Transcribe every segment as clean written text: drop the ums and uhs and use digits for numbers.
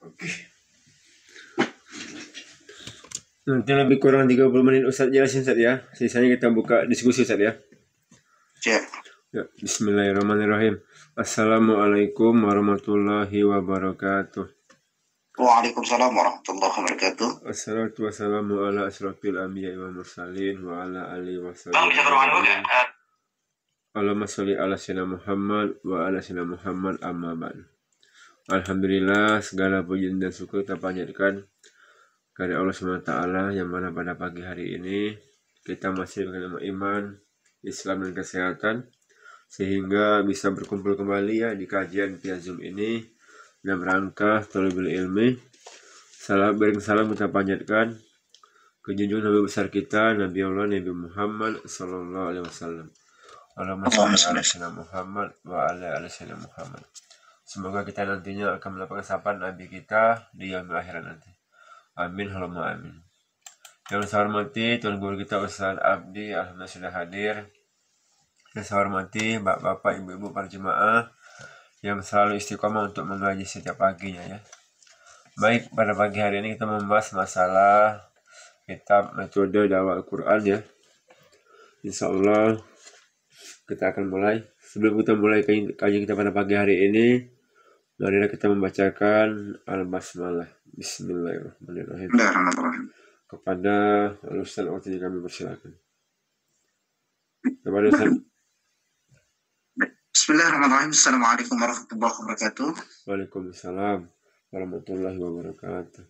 Oke. Nanti lebih kurang 30 menit Ustaz jelasin Ustaz ya. Sisanya kita buka diskusi Ustaz ya. Siap. Ya, bismillahirrahmanirrahim. Assalamualaikum warahmatullahi wabarakatuh. Waalaikumsalam warahmatullahi wabarakatuh. Assalatu wassalamu ala asrafil anbiya'i wal mursalin wa ala alihi Bang, bisa berulang wassalam. juga? Allahumma sholli ala sayyidina Muhammad wa ala sayyidina Muhammad amma ba'du. Alhamdulillah, segala puji dan syukur kita panjatkan kepada Allah SWT yang mana pada pagi hari ini kita masih dengan iman, Islam dan kesehatan sehingga bisa berkumpul kembali ya di kajian via Zoom ini dalam rangka thalabul ilmi. Salam kita panjatkan ke junjungan Nabi besar kita Nabi Allah Nabi Muhammad sallallahu alaihi wasallam. Allahumma sholli ala sayyidina Muhammad wa ala ali sayyidina Muhammad. Semoga kita nantinya akan mendapatkan sapaan Nabi kita di yaumil akhirat nanti. Amin, Allahumma amin. Yang saya hormati Tuan Guru kita Ustaz Abdi, alhamdulillah sudah hadir. Yang saya hormati bapak-bapak, ibu-ibu para jemaah yang selalu istiqomah untuk mengaji setiap paginya ya. Baik, pada pagi hari ini kita membahas masalah kitab metode dakwah Al-Quran ya. Insya Allah kita akan mulai. Sebelum kita mulai kajian kita pada pagi hari ini, marilah kita membacakan Al-Basmalah. Bismillahirrahmanirrahim. Kepada Ustaz Al-Fatih kami persilakan. Kepada Ustaz. Bismillahirrahmanirrahim. Assalamualaikum warahmatullahi wabarakatuh. Waalaikumsalam warahmatullahi wabarakatuh.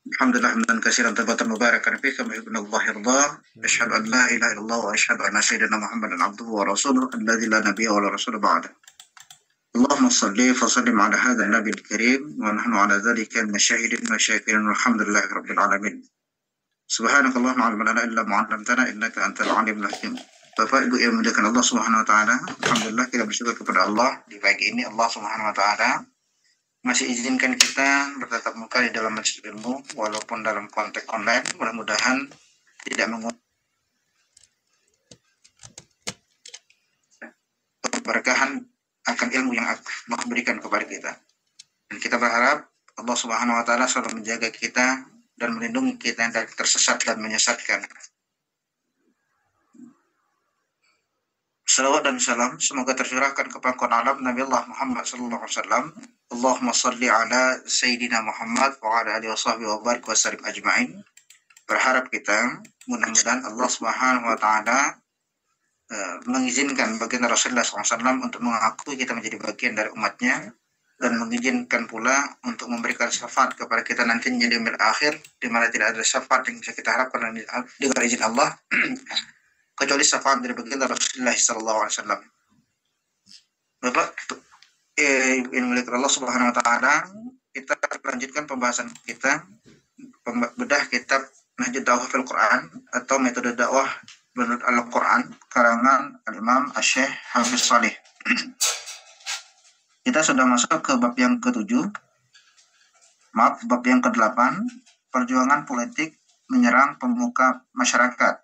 Alhamdulillah hamdan katsiran tayyibatan mubarakan fihi kama yuhibbu Allah yarda. Asyhadu an la ilaha illallah wa asyhadu anna sayyidina Muhammadan abduhu wa rasuluhu alladzi la nabiyya wa la rasula ba'da. Allahumma salli wa sallim ala hadzal nabiyil karim wa nahnu ala dzalika minasyahidin wa syakirin walhamdulillahi rabbil alamin. Subhanakallahumma la ilma lana illa ma 'allamtana innaka antal alimul hakim. Bapak Ibu yang dimuliakan Allah Subhanahu wa taala, alhamdulillah kita bersyukur kepada Allah di pagi ini Allah Subhanahu wa taala masih izinkan kita bertatap muka di dalam majelis ilmu walaupun dalam konteks online. Mudah-mudahan tidak mengurangi keberkahan akan ilmu yang Allah berikan kepada kita. Dan kita berharap Allah Subhanahu wa taala selalu menjaga kita dan melindungi kita dari tersesat dan menyesatkan. Salawat dan salam semoga tercurahkan ke pangkuan alam Nabi Allah Muhammad sallallahu alaihi wasallam. Allahumma salli ala Sayyidina Muhammad wa ala alihi washabihi wa barik wa sallim ajma'in. Berharap kita mudah-mudahan Allah Subhanahu wa taala mengizinkan baginda Rasulullah SAW untuk mengakui kita menjadi bagian dari umatnya dan mengizinkan pula untuk memberikan syafaat kepada kita nantinya di yaumil akhir, di mana tidak ada syafaat yang bisa kita harapkan dengan izin Allah kecuali syafaat dari baginda Rasulullah SAW. Bapak yang milik Allah Subhanahu wa taala, kita lanjutkan pembahasan kita bedah kitab Nahjud Dakwah fil Quran atau metode dakwah menurut Al-Quran karangan Al-Imam Asy-Syaikh Hafiz Shalih. Kita sudah masuk ke bab yang ke-7. Bab yang ke-8, perjuangan politik menyerang pemuka masyarakat.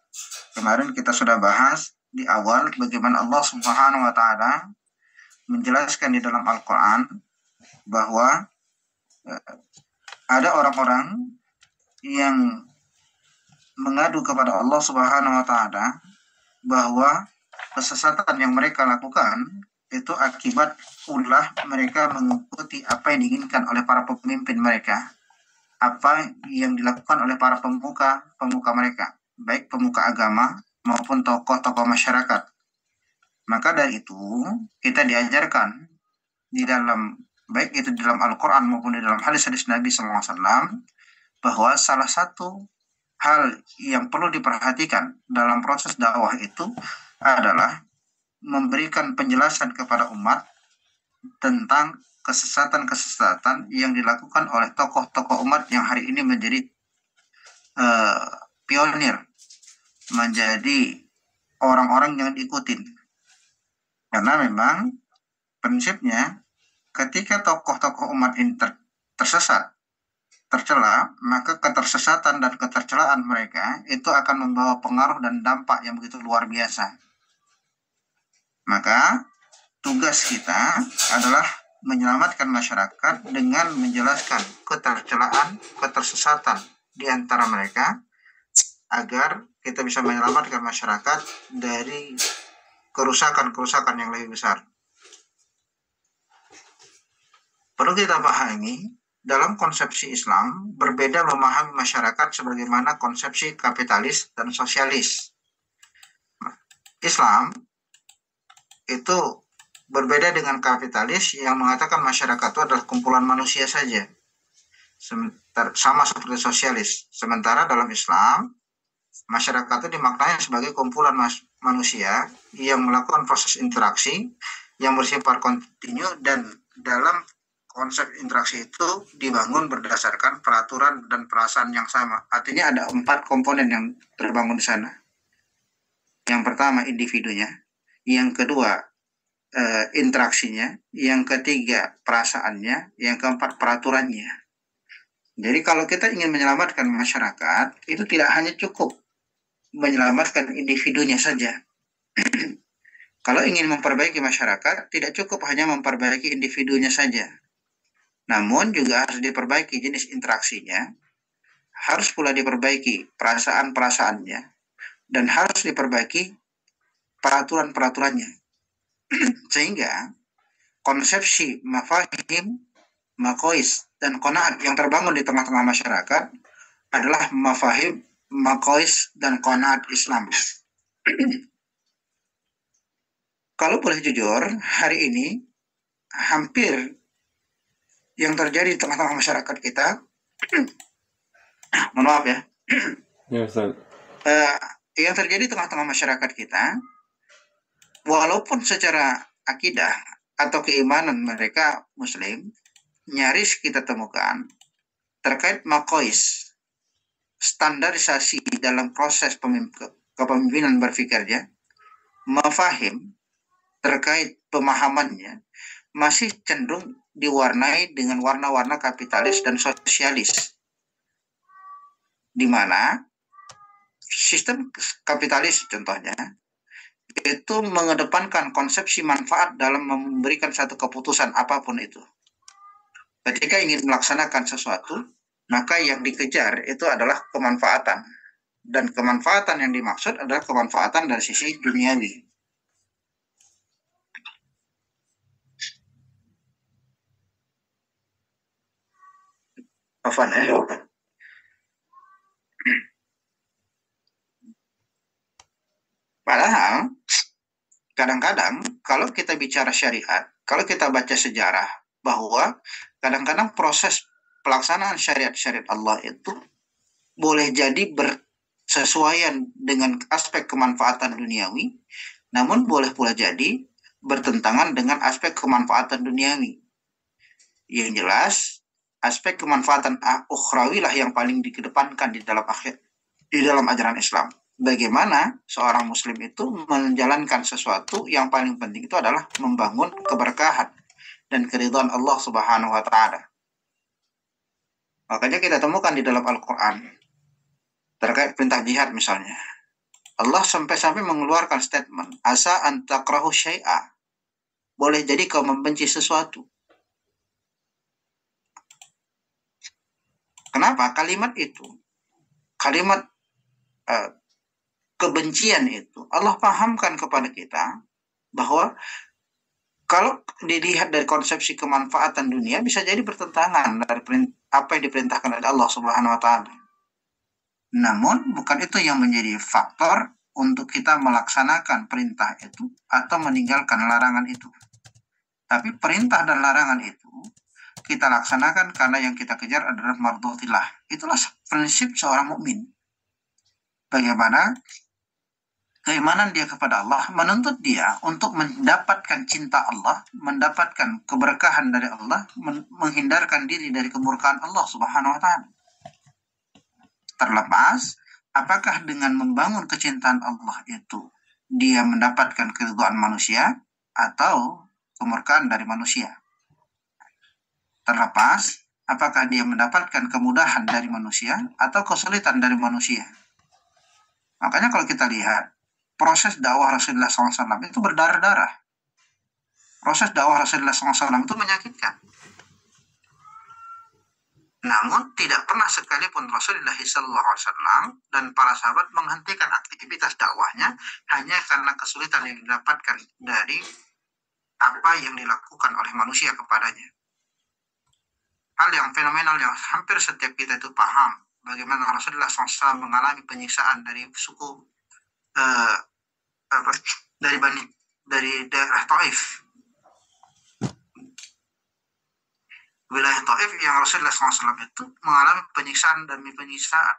Kemarin kita sudah bahas di awal bagaimana Allah Subhanahu wa taala menjelaskan di dalam Al-Quran bahwa ada orang-orang yang mengadu kepada Allah Subhanahu wa taala bahwa kesesatan yang mereka lakukan itu akibat ulah mereka mengikuti apa yang diinginkan oleh para pemimpin mereka, apa yang dilakukan oleh para pemuka mereka, baik pemuka agama maupun tokoh-tokoh masyarakat. Maka dari itu kita diajarkan di dalam baik itu di dalam Al-Quran maupun di dalam hadis-hadis Nabi SAW bahwa salah satu hal yang perlu diperhatikan dalam proses dakwah itu adalah memberikan penjelasan kepada umat tentang kesesatan-kesesatan yang dilakukan oleh tokoh-tokoh umat yang hari ini menjadi pionir, menjadi orang-orang yang diikutin. Karena memang prinsipnya ketika tokoh-tokoh umat ini tersesat, tercela, maka ketersesatan dan ketercelaan mereka itu akan membawa pengaruh dan dampak yang begitu luar biasa. Maka tugas kita adalah menyelamatkan masyarakat dengan menjelaskan ketercelaan, ketersesatan di antara mereka agar kita bisa menyelamatkan masyarakat dari kerusakan-kerusakan yang lebih besar. Perlu kita pahami, dalam konsepsi Islam berbeda memahami masyarakat sebagaimana konsepsi kapitalis dan sosialis. Islam itu berbeda dengan kapitalis yang mengatakan masyarakat itu adalah kumpulan manusia saja, sama seperti sosialis. Sementara dalam Islam, masyarakat itu dimaknai sebagai kumpulan manusia yang melakukan proses interaksi yang bersifat kontinu, dan dalam konsep interaksi itu dibangun berdasarkan peraturan dan perasaan yang sama. Artinya ada 4 komponen yang terbangun di sana. Yang pertama individunya, yang kedua interaksinya, yang ketiga perasaannya, yang keempat peraturannya. Jadi kalau kita ingin menyelamatkan masyarakat, itu tidak hanya cukup menyelamatkan individunya saja. Kalau ingin memperbaiki masyarakat, tidak cukup hanya memperbaiki individunya saja. Namun juga harus diperbaiki jenis interaksinya, harus pula diperbaiki perasaan-perasaannya, dan harus diperbaiki peraturan-peraturannya. Sehingga konsepsi mafahim, makois, dan qanaat yang terbangun di tengah-tengah masyarakat adalah mafahim, makois, dan qanaat Islam. Kalau boleh jujur, hari ini hampir yang terjadi di tengah-tengah masyarakat kita, mohon maaf ya, yang terjadi di tengah-tengah masyarakat kita, walaupun secara akidah atau keimanan mereka Muslim, nyaris kita temukan terkait makois, standarisasi dalam proses kepemimpinan berpikirnya, mafahim terkait pemahamannya masih cenderung diwarnai dengan warna-warna kapitalis dan sosialis, di mana sistem kapitalis contohnya itu mengedepankan konsepsi manfaat dalam memberikan satu keputusan apapun itu. Ketika ingin melaksanakan sesuatu, maka yang dikejar itu adalah kemanfaatan, dan kemanfaatan yang dimaksud adalah kemanfaatan dari sisi duniawi. Padahal kadang-kadang kalau kita bicara syariat, kalau kita baca sejarah, bahwa kadang-kadang proses pelaksanaan syariat-syariat Allah itu boleh jadi bersesuaian dengan aspek kemanfaatan duniawi, namun boleh pula jadi bertentangan dengan aspek kemanfaatan duniawi. Yang jelas, aspek kemanfaatan ukhrawi lah yang paling dikedepankan di dalam ajaran Islam. Bagaimana seorang muslim itu menjalankan sesuatu yang paling penting itu adalah membangun keberkahan dan keridhaan Allah Subhanahu wa taala. Makanya kita temukan di dalam Al-Qur'an terkait perintah jihad misalnya. Allah sampai-sampai mengeluarkan statement, asa an takrahu syai'a. Boleh jadi kau membenci sesuatu. Kenapa? Kalimat itu, kalimat kebencian itu, Allah pahamkan kepada kita bahwa kalau dilihat dari konsepsi kemanfaatan dunia, bisa jadi bertentangan dari apa yang diperintahkan oleh Allah Subhanahu wa taala. Namun bukan itu yang menjadi faktor untuk kita melaksanakan perintah itu atau meninggalkan larangan itu. Tapi perintah dan larangan itu kita laksanakan karena yang kita kejar adalah mardhatillah. Itulah prinsip seorang mukmin. Bagaimana keimanan dia kepada Allah menuntut dia untuk mendapatkan cinta Allah, mendapatkan keberkahan dari Allah, menghindarkan diri dari kemurkaan Allah Subhanahu wa taala. Terlepas apakah dengan membangun kecintaan Allah itu dia mendapatkan keridhaan manusia atau kemurkaan dari manusia. Terlepas apakah dia mendapatkan kemudahan dari manusia atau kesulitan dari manusia. Makanya kalau kita lihat proses dakwah Rasulullah SAW itu berdarah-darah. proses dakwah Rasulullah SAW itu menyakitkan. Namun tidak pernah sekalipun Rasulullah SAW dan para sahabat menghentikan aktivitas dakwahnya hanya karena kesulitan yang didapatkan dari apa yang dilakukan oleh manusia kepadanya. Hal yang fenomenal yang hampir setiap kita itu paham bagaimana Rasulullah SAW mengalami penyiksaan dari suku dari daerah Taif, wilayah Taif yang Rasulullah SAW itu mengalami penyiksaan demi penyiksaan.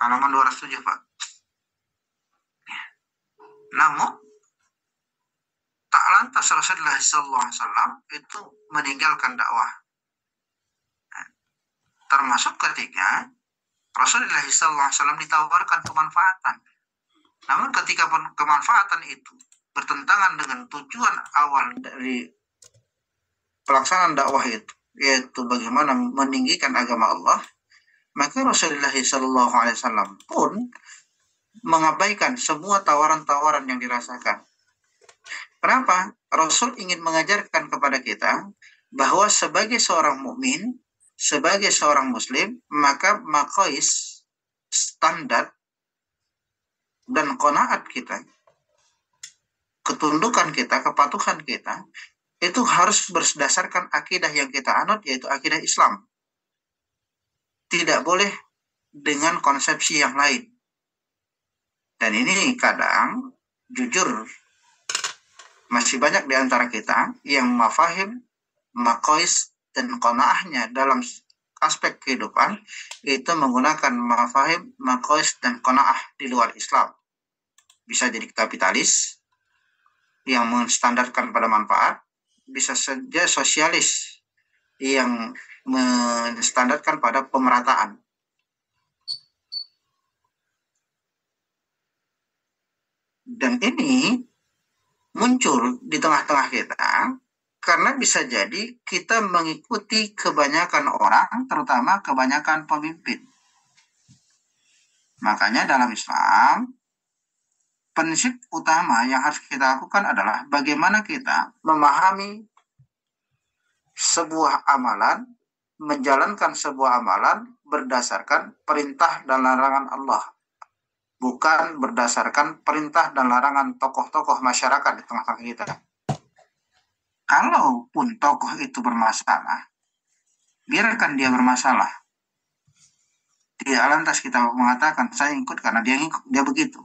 Halaman 207, Pak. Namun tak lantas Rasulullah SAW itu meninggalkan dakwah. Termasuk ketika Rasulullah SAW ditawarkan kemanfaatan. Namun ketika kemanfaatan itu bertentangan dengan tujuan awal dari pelaksanaan dakwah itu, yaitu bagaimana meninggikan agama Allah, maka Rasulullah SAW pun mengabaikan semua tawaran-tawaran yang dirasakan. Kenapa? Rasul ingin mengajarkan kepada kita bahwa sebagai seorang mukmin, sebagai seorang muslim, maka maqais, standar dan qanaat kita, ketundukan kita, kepatuhan kita, itu harus berdasarkan akidah yang kita anut, yaitu akidah Islam. Tidak boleh dengan konsepsi yang lain. Dan ini kadang, jujur, masih banyak di antara kita yang mafahim, maqais, dan qanaahnya dalam aspek kehidupan itu menggunakan mafahim, maqais, dan qanaah di luar Islam. Bisa jadi kapitalis yang menstandarkan pada manfaat, bisa saja sosialis yang menstandarkan pada pemerataan. Dan ini muncul di tengah-tengah kita karena bisa jadi kita mengikuti kebanyakan orang, terutama kebanyakan pemimpin. Makanya dalam Islam, prinsip utama yang harus kita lakukan adalah bagaimana kita memahami sebuah amalan, menjalankan sebuah amalan berdasarkan perintah dan larangan Allah, bukan berdasarkan perintah dan larangan tokoh-tokoh masyarakat di tengah-tengah kita. Kalaupun tokoh itu bermasalah, biarkan dia bermasalah. Tidak lantas kita mengatakan saya ikut karena dia begitu.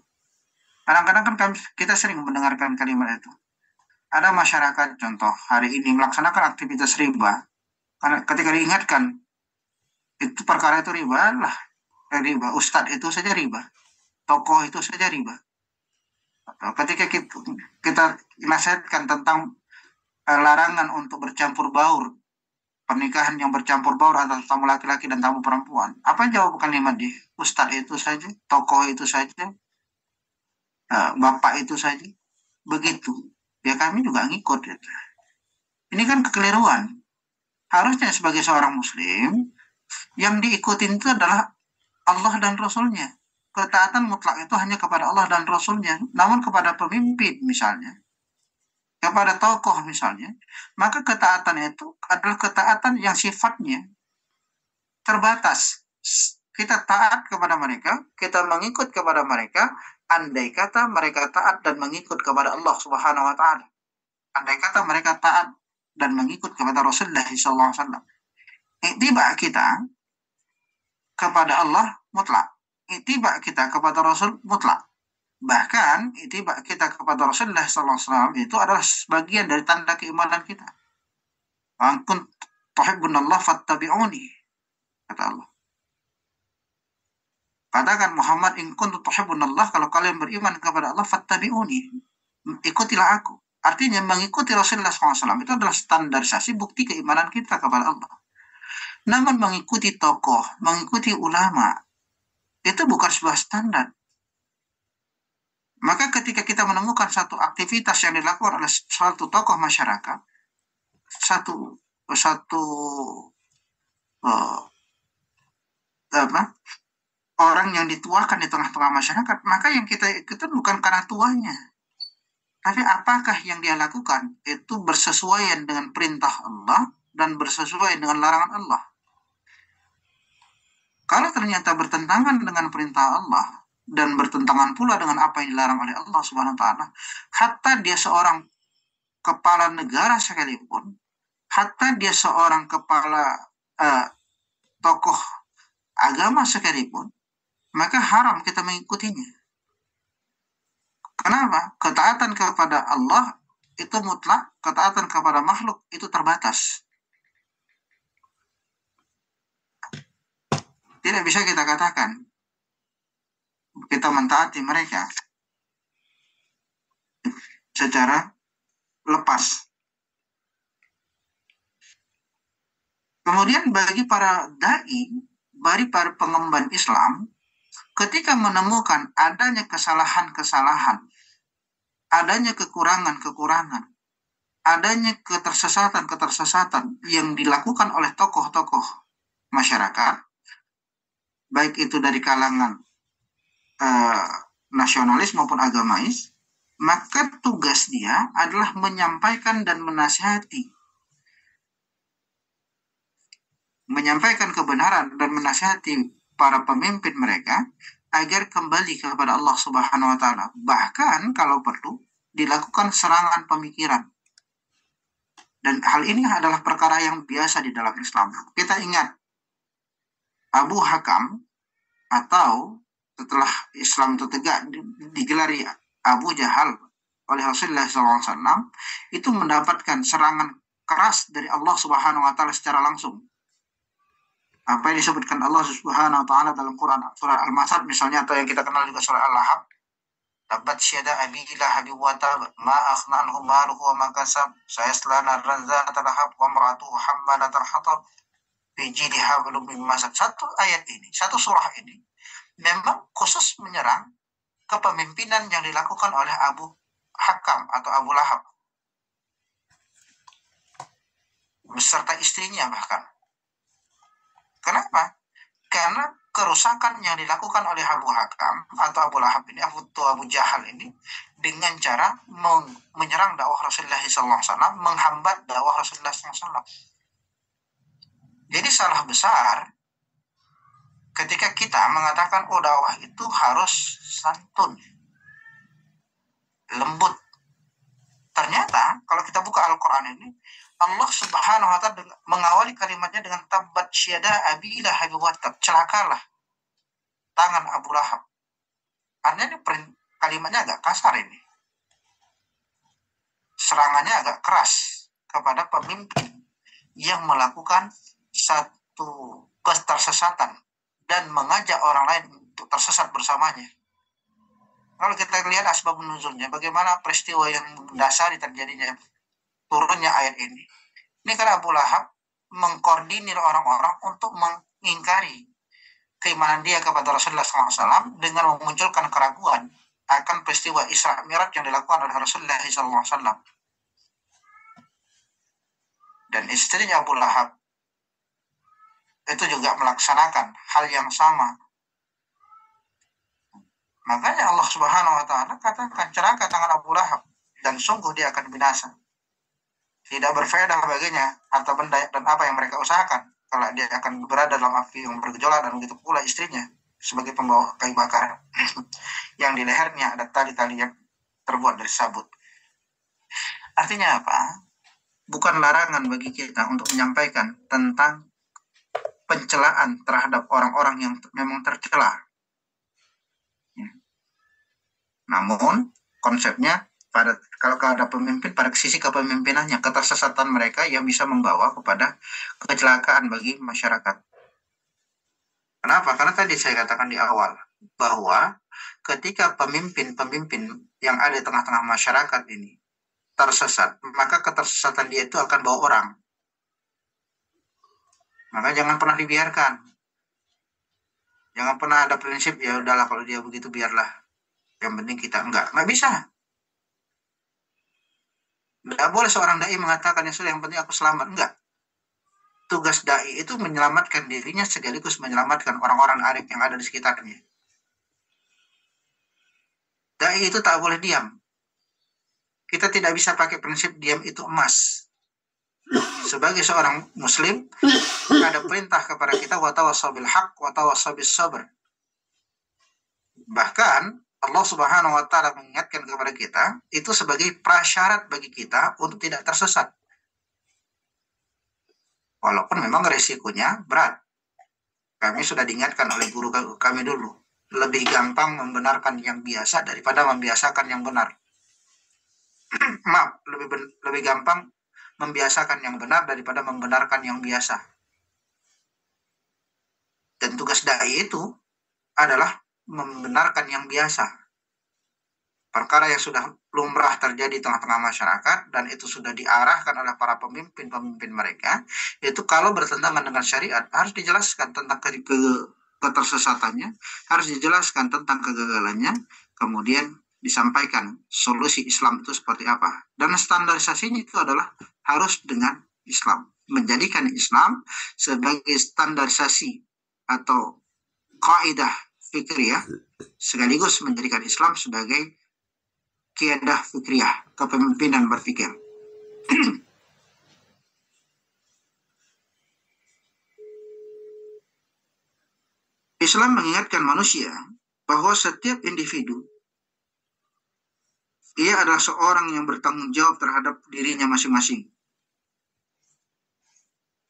Kadang-kadang kan kita sering mendengarkan kalimat itu. Ada masyarakat contoh hari ini melaksanakan aktivitas riba. Karena ketika diingatkan itu perkara itu riba lah, riba. Ustadz itu saja riba, tokoh itu saja riba. Ketika kita nasihatkan tentang larangan untuk bercampur baur, pernikahan yang bercampur baur antara tamu laki-laki dan tamu perempuan, apa jawab kalimat dia? Ustadz itu saja, tokoh itu saja, bapak itu saja, begitu. Ya kami juga ngikut. Gitu. Ini kan kekeliruan. Harusnya sebagai seorang muslim, yang diikutin itu adalah Allah dan Rasulnya. Ketaatan mutlak itu hanya kepada Allah dan Rasulnya. Namun kepada pemimpin misalnya, kepada tokoh misalnya, maka ketaatan itu adalah ketaatan yang sifatnya terbatas. Kita taat kepada mereka, kita mengikut kepada mereka, andai kata mereka taat dan mengikut kepada Allah Subhanahu wa Ta'ala. Andai kata mereka taat dan mengikut kepada Rasulullah SAW. Ittiba kita kepada Allah mutlak. Ittiba kita kepada Rasul mutlak. Bahkan ittiba kita kepada Rasulullah SAW itu adalah sebagian dari tanda keimanan kita. Wa kuntum tuhibbunallah fattabi'uni, kata Allah. Katakan Muhammad, in kuntum tuhibbunallah, kalau kalian beriman kepada Allah, fattabi'uni, ikutilah aku. Artinya mengikuti Rasulullah SAW itu adalah standarisasi bukti keimanan kita kepada Allah. Namun mengikuti tokoh, mengikuti ulama, itu bukan sebuah standar. Maka ketika kita menemukan satu aktivitas yang dilakukan oleh suatu tokoh masyarakat, orang yang dituakan di tengah-tengah masyarakat, maka yang kita ikuti bukan karena tuanya, Tapi apakah yang dia lakukan itu bersesuaian dengan perintah Allah dan bersesuaian dengan larangan Allah? Kalau ternyata bertentangan dengan perintah Allah dan bertentangan pula dengan apa yang dilarang oleh Allah Subhanahu wa taala, hatta dia seorang kepala negara sekalipun, hatta dia seorang kepala tokoh agama sekalipun, maka haram kita mengikutinya. Kenapa? Ketaatan kepada Allah itu mutlak, ketaatan kepada makhluk itu terbatas. Tidak bisa kita katakan kita mentaati mereka secara lepas. Kemudian bagi para dai, bagi para pengemban Islam, ketika menemukan adanya kesalahan-kesalahan, adanya kekurangan-kekurangan, adanya ketersesatan-ketersesatan yang dilakukan oleh tokoh-tokoh masyarakat, baik itu dari kalangan nasionalis maupun agamais, maka tugas dia adalah menyampaikan dan menasihati, menyampaikan kebenaran dan menasihati para pemimpin mereka agar kembali kepada Allah Subhanahu wa taala. Bahkan kalau perlu dilakukan serangan pemikiran. Dan hal ini adalah perkara yang biasa di dalam Islam. Kita ingat Abu Hakam, atau setelah Islam itu tegak digelari Abu Jahal oleh Rasulullah SAW, itu mendapatkan serangan keras dari Allah Subhanahu wa taala secara langsung. Apa yang disebutkan Allah Subhanahu wa taala dalam Quran surah Al-Masad misalnya, atau yang kita kenal juga surah Al-Lahab, tabat syada abi lahabi wa tab ma akhna anhu maluhu wa ma kasab sayasla naran zata lahab wa imratuhu hammalatal hatab fi jidha hablum min masad. Satu ayat ini, satu surah ini memang khusus menyerang kepemimpinan yang dilakukan oleh Abu Hakam atau Abu Lahab beserta istrinya bahkan. Kenapa? Karena kerusakan yang dilakukan oleh Abu Hakam atau Abu Lahab ini, Abu Jahal ini, dengan cara menyerang dakwah Rasulullah SAW, menghambat dakwah Rasulullah SAW. Jadi salah besar ketika kita mengatakan dakwah itu harus santun, lembut. Ternyata kalau kita buka Al-Quran ini, Allah Subhanahu wa taala mengawali kalimatnya dengan tabat syada abi lahab wa tab, celakalah tangan Abu Lahab. Artinya ini kalimatnya agak kasar ini. Serangannya agak keras kepada pemimpin yang melakukan satu ketersesatan dan mengajak orang lain untuk tersesat bersamanya. Kalau kita lihat asbab nuzulnya, bagaimana peristiwa yang mendasari terjadinya turunnya ayat ini. Ini karena Abu Lahab mengkoordinir orang-orang untuk mengingkari keimanan dia kepada Rasulullah SAW dengan memunculkan keraguan akan peristiwa Isra Mi'raj yang dilakukan oleh Rasulullah SAW. Dan istrinya Abu Lahab itu juga melaksanakan hal yang sama. Makanya Allah Subhanahu wa taala katakan celaka tangan Abu Lahab dan sungguh dia akan binasa. Tidak berfaedah baginya harta benda dan apa yang mereka usahakan kalau dia akan berada dalam api yang bergejolak, dan begitu pula istrinya sebagai pembawa kayu bakar yang di lehernya ada tali-tali yang terbuat dari sabut. Artinya apa? Bukan larangan bagi kita untuk menyampaikan tentang pencelaan terhadap orang-orang yang memang tercela. Namun konsepnya kalau ada pemimpin, pada sisi kepemimpinannya, ketersesatan mereka yang bisa membawa kepada kecelakaan bagi masyarakat. Kenapa? Karena tadi saya katakan di awal bahwa ketika pemimpin-pemimpin yang ada di tengah-tengah masyarakat ini tersesat, maka ketersesatan dia itu akan bawa orang. Maka jangan pernah dibiarkan. Jangan pernah ada prinsip ya udahlah kalau dia begitu biarlah. Yang penting kita nggak bisa. Tidak boleh seorang dai mengatakan yang penting aku selamat. Enggak. Tugas dai itu menyelamatkan dirinya sekaligus menyelamatkan orang-orang arif yang ada di sekitarnya. Dai itu tak boleh diam. Kita tidak bisa pakai prinsip diam itu emas. Sebagai seorang muslim, ada perintah kepada kita watawassaw bil haq watawassaw bis sabr. Bahkan Allah Subhanahu wa taala mengingatkan kepada kita itu sebagai prasyarat bagi kita untuk tidak tersesat. Walaupun memang resikonya berat. Kami sudah diingatkan oleh guru kami dulu, lebih gampang membenarkan yang biasa daripada membiasakan yang benar. Maaf, lebih gampang membiasakan yang benar daripada membenarkan yang biasa. Dan tugas dai itu adalah membenarkan yang biasa. Perkara yang sudah lumrah terjadi di tengah-tengah masyarakat dan itu sudah diarahkan oleh para pemimpin mereka, itu kalau bertentangan dengan syariat harus dijelaskan tentang ketersesatannya, harus dijelaskan tentang kegagalannya, kemudian disampaikan solusi Islam itu seperti apa. Dan standarisasinya itu adalah harus dengan Islam. Menjadikan Islam sebagai standarisasi atau kaidah fikriyah, sekaligus menjadikan Islam sebagai qiyadah fikriyah, kepemimpinan berpikir. Islam mengingatkan manusia bahwa setiap individu ia adalah seorang yang bertanggung jawab terhadap dirinya masing-masing.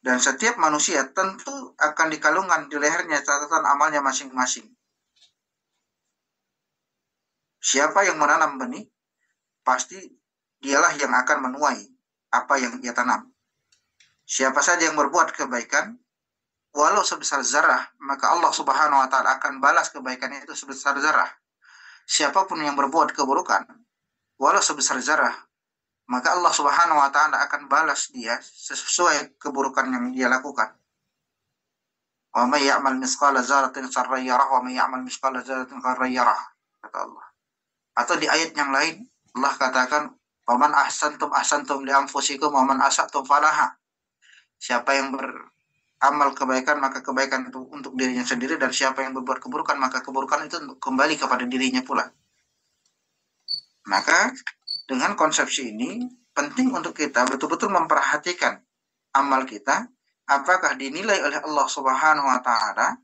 Dan setiap manusia tentu akan dikalungkan di lehernya catatan amalnya masing-masing. Siapa yang menanam benih, pasti dialah yang akan menuai apa yang ia tanam. Siapa saja yang berbuat kebaikan, walau sebesar zarah, maka Allah Subhanahu wa taala akan balas kebaikannya itu sebesar zarah. Siapapun yang berbuat keburukan, walau sebesar zarah, maka Allah Subhanahu wa taala akan balas dia sesuai keburukan yang dia lakukan. Wa may ya'mal mithqala dzarratin sarran yarah wa may ya'mal mithqala dzarratin kharran yarah, kata Allah. Atau di ayat yang lain Allah katakan, "Waman ahsantum li anfusikum wa man asatum falaha." Siapa yang beramal kebaikan maka kebaikan itu untuk dirinya sendiri, dan siapa yang berbuat keburukan maka keburukan itu kembali kepada dirinya pula. Maka dengan konsepsi ini penting untuk kita betul-betul memperhatikan amal kita, apakah dinilai oleh Allah Subhanahu wa taala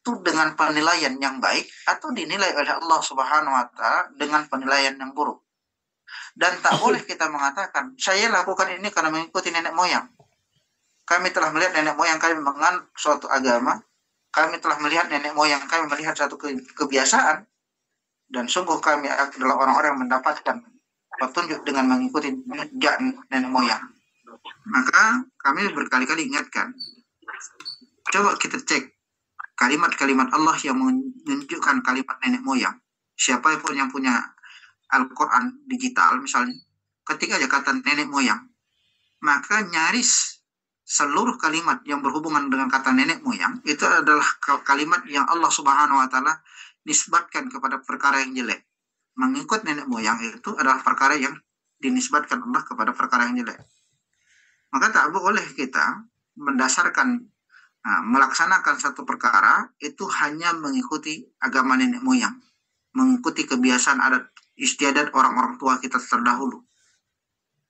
itu dengan penilaian yang baik atau dinilai oleh Allah Subhanahu wa taala dengan penilaian yang buruk. Dan tak boleh kita mengatakan saya lakukan ini karena mengikuti nenek moyang. Kami telah melihat nenek moyang kami menganut suatu agama, kami telah melihat nenek moyang kami melihat suatu kebiasaan, dan sungguh kami adalah orang-orang yang mendapatkan petunjuk dengan mengikuti jejak nenek moyang. Maka kami berkali-kali ingatkan, coba kita cek kalimat-kalimat Allah yang menunjukkan kalimat nenek moyang. Siapa pun yang punya Al-Quran digital misalnya, ketika aja kata nenek moyang, maka nyaris seluruh kalimat yang berhubungan dengan kata nenek moyang itu adalah kalimat yang Allah Subhanahu wa taala nisbatkan kepada perkara yang jelek. Mengikut nenek moyang itu adalah perkara yang dinisbatkan Allah kepada perkara yang jelek. Maka tak boleh kita mendasarkan melaksanakan satu perkara itu hanya mengikuti agama nenek moyang, mengikuti kebiasaan adat istiadat orang-orang tua kita terdahulu.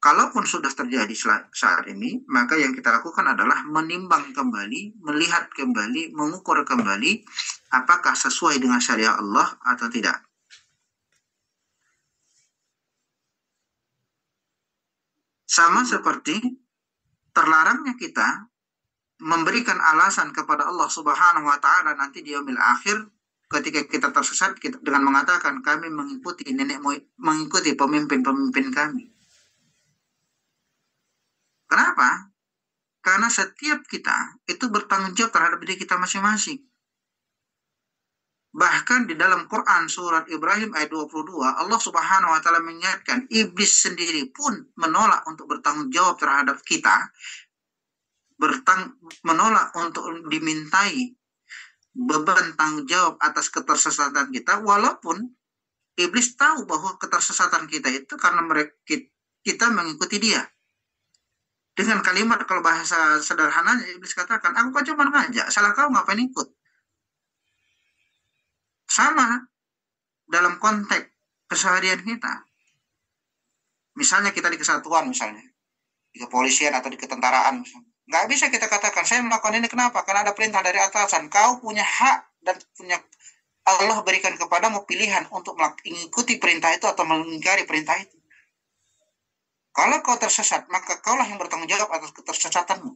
Kalaupun sudah terjadi saat ini, maka yang kita lakukan adalah menimbang kembali, melihat kembali, mengukur kembali apakah sesuai dengan syariat Allah atau tidak. Sama seperti terlarangnya kita memberikan alasan kepada Allah Subhanahu wa taala nanti di yaumil akhir ketika kita tersesat dengan mengatakan kami mengikuti mengikuti pemimpin-pemimpin kami. Kenapa? Karena setiap kita itu bertanggung jawab terhadap diri kita masing-masing. Bahkan di dalam Quran surat Ibrahim ayat 22, Allah Subhanahu wa taala mengingatkan iblis sendiri pun menolak untuk bertanggung jawab terhadap kita, menolak untuk dimintai beban tanggung jawab atas ketersesatan kita, walaupun iblis tahu bahwa ketersesatan kita itu karena kita mengikuti dia. Dengan kalimat, kalau bahasa sederhananya, iblis katakan, aku kan cuma ngajak, salah kau ngapain ikut? Sama dalam konteks keseharian kita. Misalnya kita di kesatuan misalnya, di kepolisian atau di ketentaraan misalnya. Nggak bisa kita katakan, saya melakukan ini kenapa? Karena ada perintah dari atasan. Kau punya hak dan punya Allah berikan kepadamu pilihan untuk mengikuti perintah itu atau mengingkari perintah itu. Kalau kau tersesat, maka kaulah yang bertanggung jawab atas ketersesatanmu.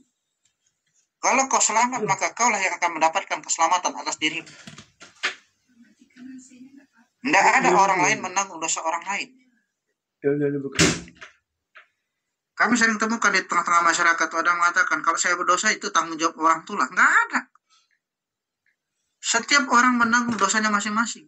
Kalau kau selamat, maka kaulah yang akan mendapatkan keselamatan atas dirimu. Tidak ada orang lain menanggung dosa orang lain. Kami sering temukan di tengah-tengah masyarakat ada yang mengatakan kalau saya berdosa itu tanggung jawab orang tua. Nggak ada. Setiap orang menanggung dosanya masing-masing.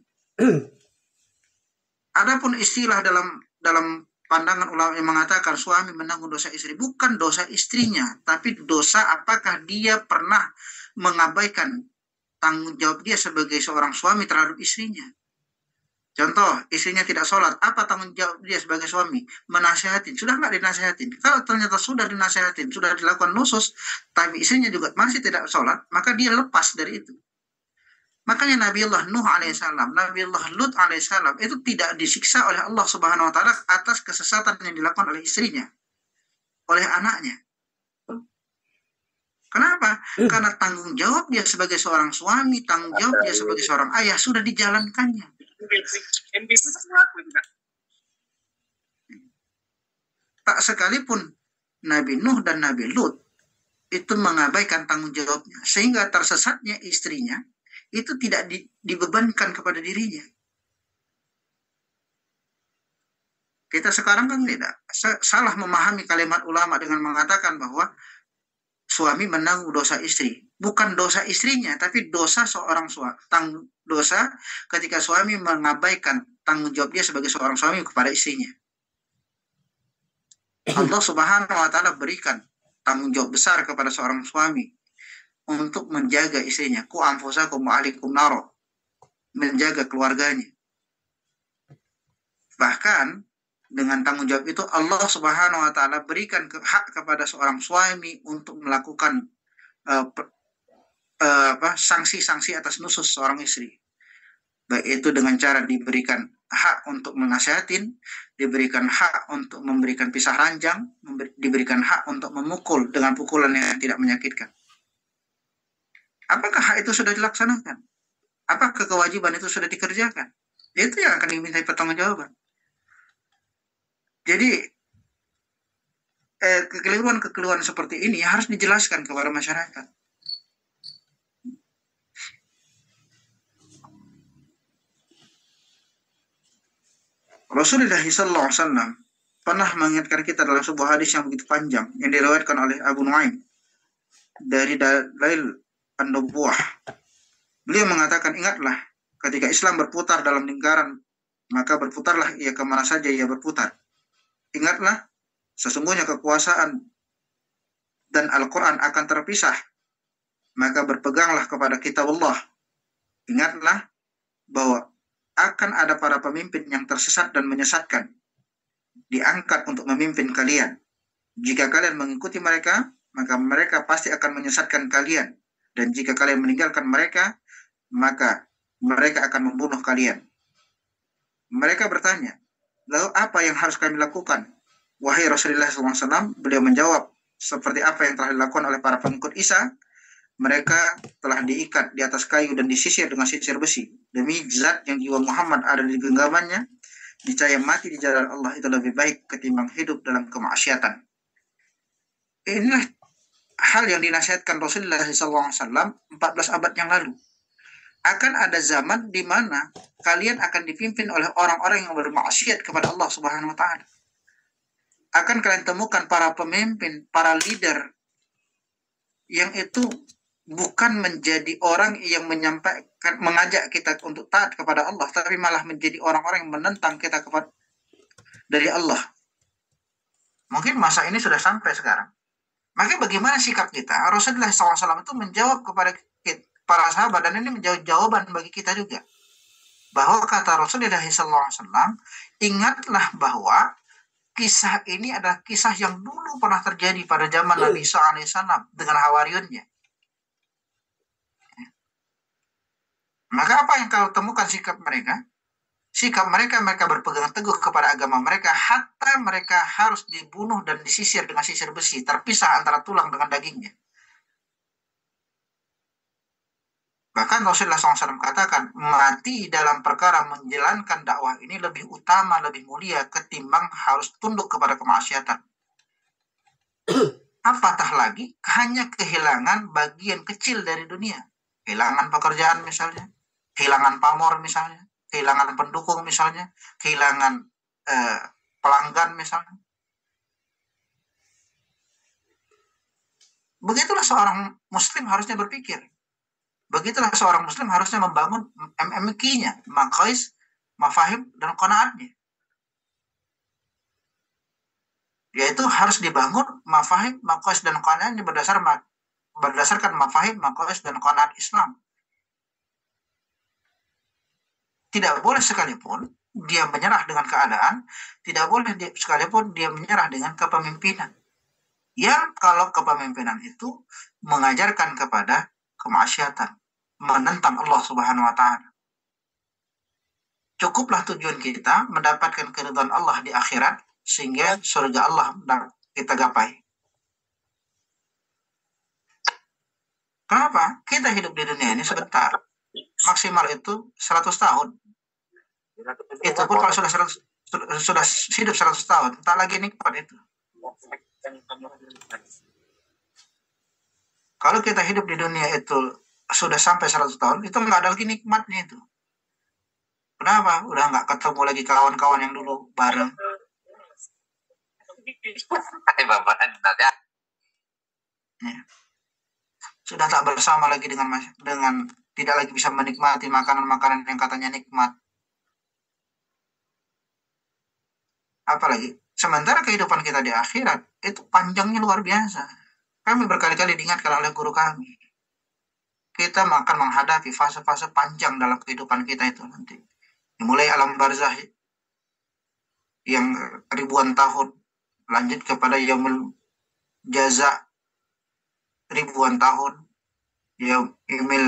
Adapun istilah dalam pandangan ulama yang mengatakan suami menanggung dosa istri, bukan dosa istrinya, tapi dosa apakah dia pernah mengabaikan tanggung jawab dia sebagai seorang suami terhadap istrinya. Contoh, istrinya tidak sholat, apa tanggung jawab dia sebagai suami? Menasihatin, sudah nggak dinasehatin? Kalau ternyata sudah dinasehatin, sudah dilakukan nusus, tapi istrinya juga masih tidak sholat, maka dia lepas dari itu. Makanya Nabiullah Nuh alaihissalam, Nabiullah Lut alaihissalam itu tidak disiksa oleh Allah Subhanahu wa taala atas kesesatan yang dilakukan oleh istrinya, oleh anaknya. Kenapa? Karena tanggung jawab dia sebagai seorang suami, tanggung jawab dia sebagai seorang ayah sudah dijalankannya. Tak sekalipun Nabi Nuh dan Nabi Lut itu mengabaikan tanggung jawabnya, sehingga tersesatnya istrinya itu tidak dibebankan kepada dirinya. Kita sekarang kan tidak salah memahami kalimat ulama dengan mengatakan bahwa suami menanggung dosa istri. Bukan dosa istrinya, tapi dosa seorang suami. Dosa ketika suami mengabaikan tanggung jawab dia sebagai seorang suami kepada istrinya. Allah Subhanahu wa taala berikan tanggung jawab besar kepada seorang suami untuk menjaga istrinya. Ku anfusakum wa ahlikum naro. Menjaga keluarganya. Bahkan dengan tanggung jawab itu Allah Subhanahu wa taala berikan hak kepada seorang suami untuk melakukan sanksi-sanksi atas nusus seorang istri. Baik itu dengan cara diberikan hak untuk menasihatin, diberikan hak untuk memberikan pisah ranjang, diberikan hak untuk memukul dengan pukulan yang tidak menyakitkan. Apakah hak itu sudah dilaksanakan? Apakah kewajiban itu sudah dikerjakan? Itu yang akan dimintai pertanggungjawaban. Jadi kekeliruan seperti ini harus dijelaskan kepada masyarakat. Rasulullah SAW pernah mengingatkan kita dalam sebuah hadis yang begitu panjang yang diriwayatkan oleh Abu Nuaim dari Dalail An-Nubuwah. Beliau mengatakan, ingatlah ketika Islam berputar dalam lingkaran, maka berputarlah ia kemana saja ia berputar. Ingatlah, sesungguhnya kekuasaan dan Al-Quran akan terpisah, maka berpeganglah kepada kitab Allah. Ingatlah bahwa akan ada para pemimpin yang tersesat dan menyesatkan, diangkat untuk memimpin kalian. Jika kalian mengikuti mereka, maka mereka pasti akan menyesatkan kalian. Dan jika kalian meninggalkan mereka, maka mereka akan membunuh kalian. Mereka bertanya, lalu apa yang harus kami lakukan? Wahai Rasulullah SAW, beliau menjawab, seperti apa yang telah dilakukan oleh para pengikut Isa. Mereka telah diikat di atas kayu dan disisir dengan sisir besi. Demi zat yang jiwa Muhammad ada di genggamannya, niscaya mati di jalan Allah itu lebih baik ketimbang hidup dalam kemaksiatan. Inilah hal yang dinasihatkan Rasulullah SAW 14 abad yang lalu. Akan ada zaman di mana kalian akan dipimpin oleh orang-orang yang bermaksiat kepada Allah Subhanahu wa taala. Akan kalian temukan para pemimpin, para leader yang itu bukan menjadi orang yang menyampaikan, mengajak kita untuk taat kepada Allah, tapi malah menjadi orang-orang yang menentang kita kepada dari Allah. Mungkin masa ini sudah sampai sekarang. Maka bagaimana sikap kita? Rasulullah SAW itu menjawab kepada para sahabat, dan ini menjawab jawaban bagi kita juga. Bahwa kata Rasulullah SAW, ingatlah bahwa kisah ini adalah kisah yang dulu pernah terjadi pada zaman Nabi Isa AS dengan Hawariyunnya. Maka apa yang kau temukan sikap mereka? sikap mereka, mereka berpegang teguh kepada agama mereka, hatta mereka harus dibunuh dan disisir dengan sisir besi, terpisah antara tulang dengan dagingnya. Bahkan Rasulullah SAW katakan, mati dalam perkara menjalankan dakwah ini lebih utama, lebih mulia ketimbang harus tunduk kepada kemaksiatan. Apatah lagi, hanya kehilangan bagian kecil dari dunia. Kehilangan pekerjaan misalnya, kehilangan pamor misalnya, kehilangan pendukung misalnya, kehilangan pelanggan misalnya. Begitulah seorang muslim harusnya berpikir. Begitulah seorang muslim harusnya membangun MMQ-nya, maqais, mafahim, dan qanaatnya. Yaitu harus dibangun mafahim, maqais, dan qanaatnya berdasarkan mafahim, maqais, dan qanaat Islam. Tidak boleh sekalipun dia menyerah dengan keadaan, tidak boleh sekalipun dia menyerah dengan kepemimpinan. Yang kalau kepemimpinan itu mengajarkan kepada kemaksiatan, menentang Allah Subhanahu wa Ta'ala. Cukuplah tujuan kita mendapatkan keridhaan Allah di akhirat, sehingga surga Allah kita gapai. Kenapa? Kita hidup di dunia ini sebentar. Maksimal itu 100 tahun. Itu pun kalau sudah hidup 100 tahun, tak lagi nikmat itu. Kalau kita hidup di dunia itu sudah sampai 100 tahun, itu nggak ada lagi nikmatnya itu. Kenapa? Udah nggak ketemu lagi kawan-kawan yang dulu bareng. Ya. Sudah tak bersama lagi dengan tidak lagi bisa menikmati makanan-makanan yang katanya nikmat. Apalagi sementara kehidupan kita di akhirat itu panjangnya luar biasa. Kami berkali-kali diingatkan oleh guru kami. Kita akan menghadapi fase-fase panjang dalam kehidupan kita itu nanti. Mulai alam barzah yang ribuan tahun, lanjut kepada yaumul jaza ribuan tahun, yaumil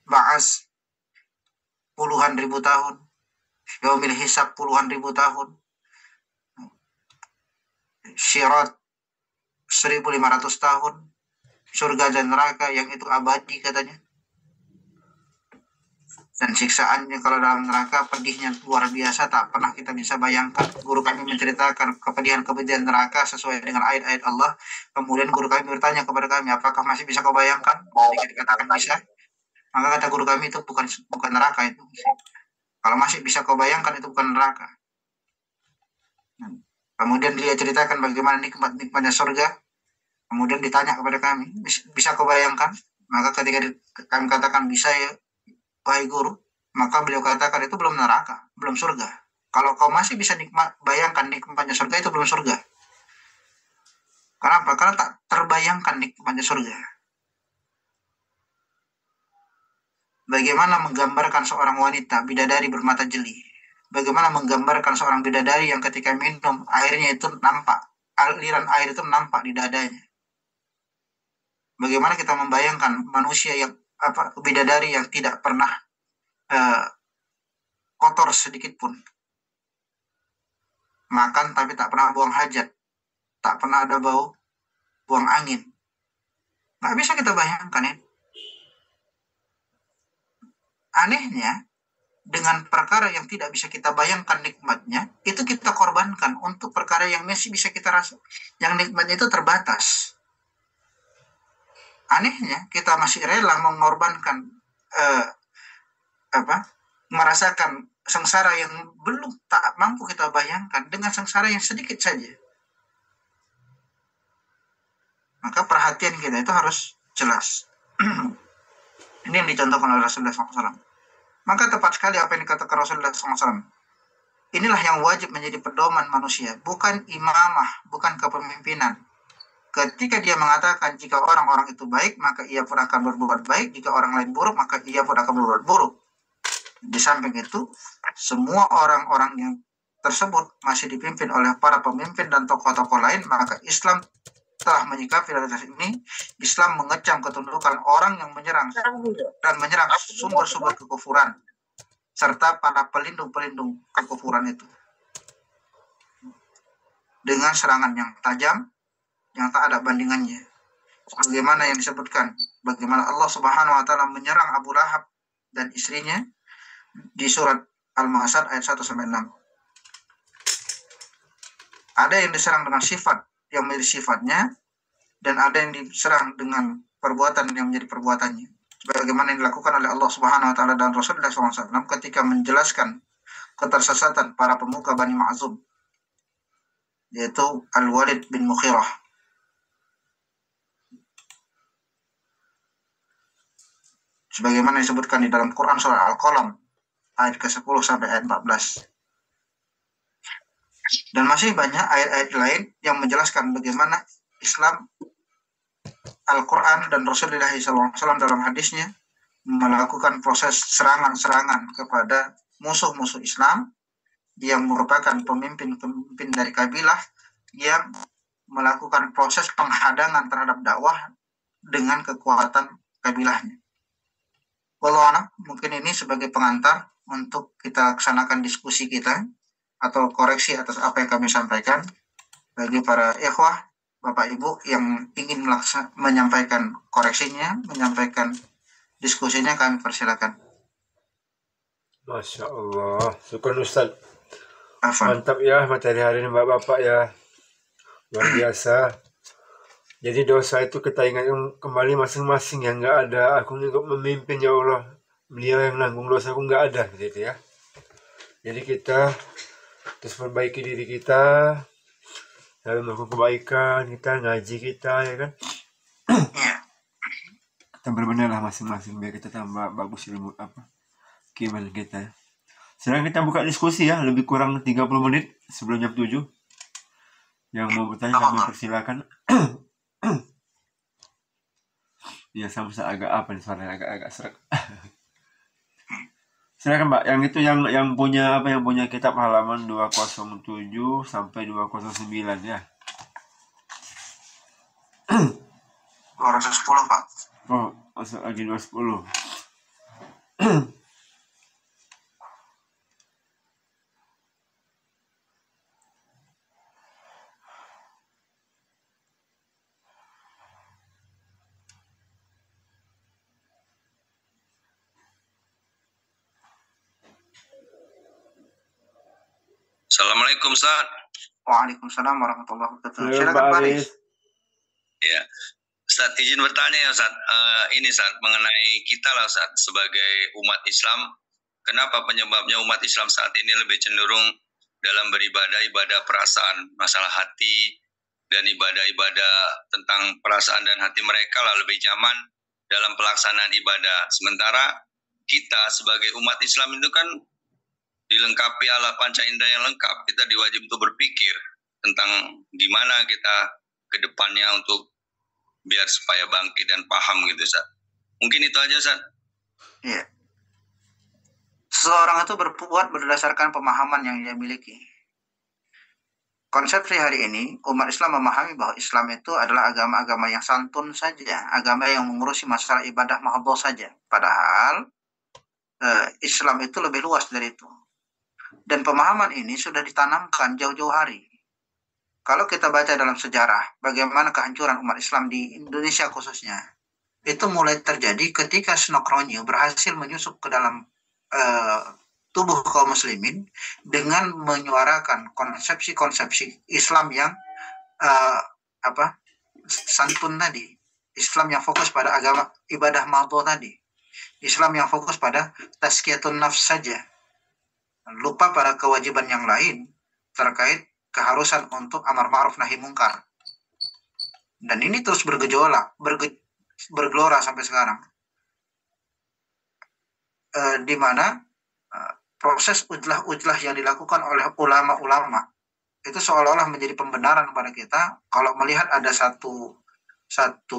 ba'as puluhan ribu tahun, yaumil hisab puluhan ribu tahun, syirat 1500 tahun, surga dan neraka yang itu abadi katanya. Dan siksaannya kalau dalam neraka pedihnya luar biasa, tak pernah kita bisa bayangkan. Guru kami menceritakan kepedihan-kepedihan neraka sesuai dengan ayat-ayat Allah. Kemudian guru kami bertanya kepada kami, apakah masih bisa kau bayangkan? Ketika dikatakan bisa, maka kata guru kami itu bukan neraka itu. Kalau masih bisa kau bayangkan, itu bukan neraka. Kemudian dia ceritakan bagaimana nikmatnya surga. Kemudian ditanya kepada kami, bisa kau bayangkan? Maka ketika kami katakan bisa ya, wahai guru, maka beliau katakan itu belum neraka, belum surga. Kalau kau masih bisa bayangkan nikmatnya surga, itu belum surga. Kenapa? Karena tak terbayangkan nikmatnya surga. Bagaimana menggambarkan seorang wanita bidadari bermata jeli? Bagaimana menggambarkan seorang bidadari yang ketika minum airnya itu nampak, aliran air itu nampak di dadanya. Bagaimana kita membayangkan manusia yang bidadari yang tidak pernah kotor sedikit pun, makan tapi tak pernah buang hajat, tak pernah ada bau buang angin. Nggak bisa kita bayangkan ya. Anehnya, dengan perkara yang tidak bisa kita bayangkan nikmatnya, itu kita korbankan untuk perkara yang masih bisa kita rasa, yang nikmatnya itu terbatas. Anehnya, kita masih rela mengorbankan merasakan sengsara yang belum tak mampu kita bayangkan dengan sengsara yang sedikit saja. Maka perhatian kita itu harus jelas. Ini yang dicontohkan oleh Rasulullah SAW. Maka tepat sekali apa yang dikatakan Rasulullah SAW. Inilah yang wajib menjadi pedoman manusia, bukan imamah, bukan kepemimpinan. Ketika dia mengatakan jika orang-orang itu baik, maka ia pun akan berbuat baik. Jika orang lain buruk, maka ia pun akan berbuat buruk. Di samping itu, semua orang-orang yang tersebut masih dipimpin oleh para pemimpin dan tokoh-tokoh lain, maka Islam telah menyikapi realitas ini. Islam mengecam ketundukan orang yang menyerang dan menyerang sumber-sumber kekufuran. serta para pelindung-pelindung kekufuran itu dengan serangan yang tajam yang tak ada bandingannya. Bagaimana yang disebutkan, bagaimana Allah Subhanahu wa taala menyerang Abu Lahab dan istrinya di surat Al-Masad ayat 1 sampai 6. Ada yang diserang dengan sifat yang menjadi sifatnya, dan ada yang diserang dengan perbuatan yang menjadi perbuatannya. Sebagaimana yang dilakukan oleh Allah Subhanahu wa taala dan Rasulullah SAW ketika menjelaskan ketersesatan para pemuka Bani Ma'zum, yaitu Al-Walid bin Mughirah. Sebagaimana disebutkan di dalam Quran surah Al-Qalam ayat ke-10 sampai ayat 14. Dan masih banyak ayat-ayat lain yang menjelaskan bagaimana Islam, Al-Quran dan Rasulullah SAW dalam hadisnya melakukan proses serangan-serangan kepada musuh-musuh Islam yang merupakan pemimpin-pemimpin dari kabilah yang melakukan proses penghadangan terhadap dakwah dengan kekuatan kabilahnya. Wallahu a'lam, mungkin ini sebagai pengantar untuk kita laksanakan diskusi kita atau koreksi atas apa yang kami sampaikan. Bagi para ikhwah, Bapak Ibu yang ingin menyampaikan koreksinya, menyampaikan diskusinya, kami persilakan. Masya Allah, syukur Ustaz. Afan. Mantap ya materi hari ini Bapak-Bapak ya, luar biasa. Jadi dosa itu kita ingat kembali masing-masing yang nggak ada. Aku untuk memimpin ya Allah, beliau yang nanggung dosa aku nggak ada gitu ya. Jadi kita terus perbaiki diri kita, dalam melakukan kebaikan kita, ngaji kita ya kan. Kita berbenahlah masing-masing biar kita tambah bagus ilmu gimana kita. Sekarang kita buka diskusi ya, lebih kurang 30 menit sebelum jam 7. Yang mau bertanya kami persilakan. Ya sama agak apa nih suaranya agak serak. Silakan Mbak, yang itu yang punya yang punya kitab halaman 207 sampai 209 ya. 210 Pak. Oh, masuk lagi 210. Assalamualaikum Ustaz. Waalaikumsalam warahmatullahi wabarakatuh. Silakan Pak Aris. Ya, Ustaz izin bertanya ya Ustaz. Ini Ustaz mengenai kita lah Ustaz sebagai umat Islam. Kenapa penyebabnya umat Islam saat ini lebih cenderung dalam beribadah perasaan, masalah hati, dan ibadah tentang perasaan dan hati mereka lah lebih nyaman dalam pelaksanaan ibadah. Sementara kita sebagai umat Islam itu kan dilengkapi ala panca indera yang lengkap. Kita diwajib untuk berpikir tentang gimana kita ke depannya untuk biar supaya bangkit dan paham gitu Ustaz. Mungkin itu aja Ustaz. Iya. Seseorang itu berbuat berdasarkan pemahaman yang dia miliki. Konsepsi hari ini, umat Islam memahami bahwa Islam itu adalah agama-agama yang santun saja, agama yang mengurusi masalah ibadah mahdhah saja. Padahal Islam itu lebih luas dari itu. Dan pemahaman ini sudah ditanamkan jauh-jauh hari. Kalau kita baca dalam sejarah, bagaimana kehancuran umat Islam di Indonesia khususnya, itu mulai terjadi ketika Snokronio berhasil menyusup ke dalam tubuh kaum muslimin dengan menyuarakan konsepsi-konsepsi Islam yang santun tadi, Islam yang fokus pada agama ibadah mahdhah tadi, Islam yang fokus pada tazkiyatun nafs saja, lupa pada kewajiban yang lain terkait keharusan untuk amar ma'ruf nahi mungkar. Dan ini terus bergelora sampai sekarang. Di mana proses ujlah yang dilakukan oleh ulama-ulama itu seolah-olah menjadi pembenaran kepada kita kalau melihat ada satu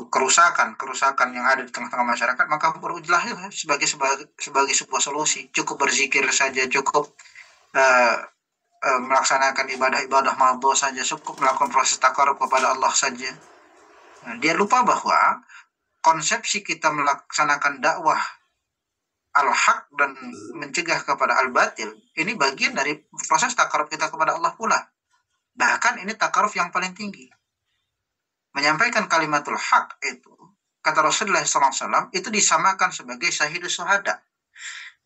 kerusakan yang ada di tengah-tengah masyarakat, maka berujlah sebagai sebuah solusi. Cukup berzikir saja, cukup melaksanakan ibadah mahdhah saja, cukup melakukan proses taqarrub kepada Allah saja. Dia lupa bahwa konsepsi kita melaksanakan dakwah al-haq dan mencegah kepada al-batil, ini bagian dari proses takaruf kita kepada Allah pula. Bahkan ini takaruf yang paling tinggi. Menyampaikan kalimatul haq itu, kata Rasulullah SAW, itu disamakan sebagai syahidus syuhada.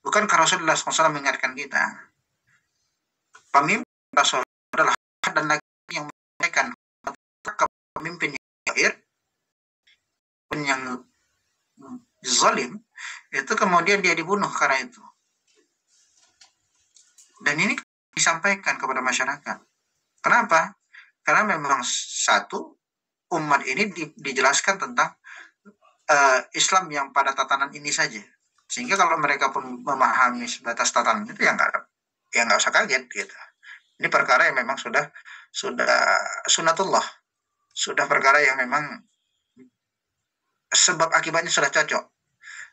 Bukankah Rasulullah SAW mengingatkan kita, pemimpin Rasul adalah hak dan lagi yang menyampaikan pemimpin yang zalim, itu kemudian dia dibunuh karena itu. Dan ini disampaikan kepada masyarakat. Kenapa? Karena memang satu, umat ini dijelaskan tentang Islam yang pada tatanan ini saja. Sehingga kalau mereka pun memahami sebatas tatanan itu, ya nggak usah kaget gitu. Ini perkara yang memang sudah sunatullah, sudah perkara yang memang sebab akibatnya sudah cocok.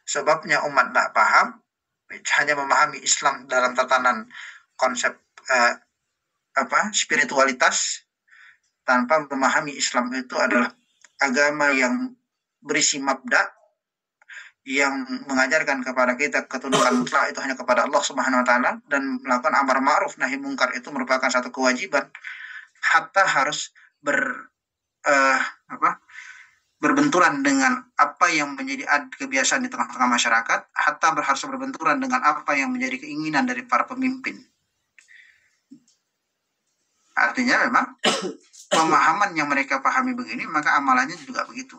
Sebabnya umat tidak paham, hanya memahami Islam dalam tatanan konsep spiritualitas, tanpa memahami Islam itu adalah agama yang berisi mabda, yang mengajarkan kepada kita ketundukan mutlak itu hanya kepada Allah Subhanahu wa taala, dan melakukan amar ma'ruf nahi mungkar itu merupakan satu kewajiban, hatta harus berbenturan dengan apa yang menjadi kebiasaan di tengah-tengah masyarakat, hatta harus berbenturan dengan apa yang menjadi keinginan dari para pemimpin. Artinya memang pemahaman yang mereka pahami begini, maka amalannya juga begitu.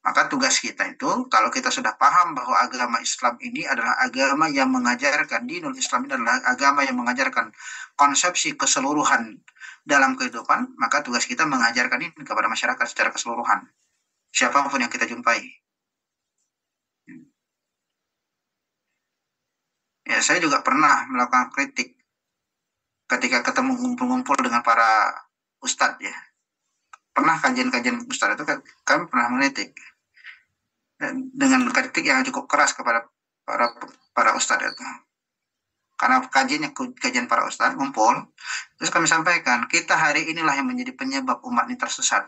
Maka tugas kita itu, kalau kita sudah paham bahwa agama Islam ini adalah agama yang mengajarkan, dinul Islam ini adalah agama yang mengajarkan konsepsi keseluruhan dalam kehidupan, maka tugas kita mengajarkan ini kepada masyarakat secara keseluruhan, siapapun yang kita jumpai. Ya, saya juga pernah melakukan kritik ketika ketemu ngumpul-ngumpul dengan para ustadz ya. Pernah kajian-kajian ustadz itu kami pernah mengkritik dengan kritik yang cukup keras kepada para ustadz itu. Karena kajian para ustadz ngumpul, terus kami sampaikan, kita hari inilah yang menjadi penyebab umat ini tersesat.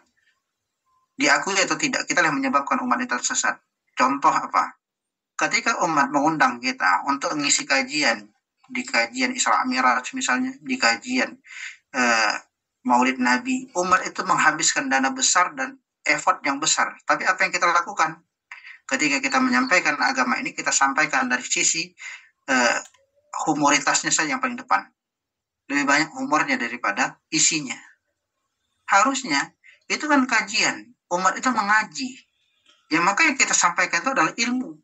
Diakui atau tidak, kita yang menyebabkan umat ini tersesat. Contoh apa? Ketika umat mengundang kita untuk mengisi kajian, di kajian Isra Mi'raj misalnya, di kajian Maulid Nabi, umat itu menghabiskan dana besar dan effort yang besar. Tapi apa yang kita lakukan? Ketika kita menyampaikan agama ini, kita sampaikan dari sisi humoritasnya saja yang paling depan. Lebih banyak humornya daripada isinya. Harusnya, itu kan kajian. Umat itu mengaji. Ya maka yang kita sampaikan itu adalah ilmu.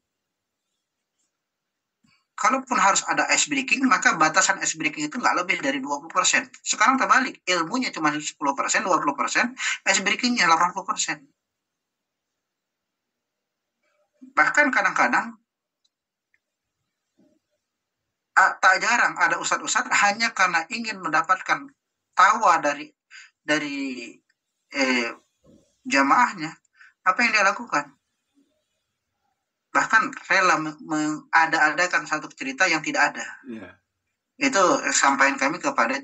Kalaupun harus ada ice breaking, maka batasan ice breaking itu nggak lebih dari 20%. Sekarang terbalik, ilmunya cuma 10%, 20%, ice breakingnya 80%. Bahkan kadang-kadang, tak jarang ada ustadz-ustadz hanya karena ingin mendapatkan tawa dari jamaahnya, apa yang dia lakukan? Bahkan rela mengada-adakan satu cerita yang tidak ada. Yeah. Itu sampaikan kami kepada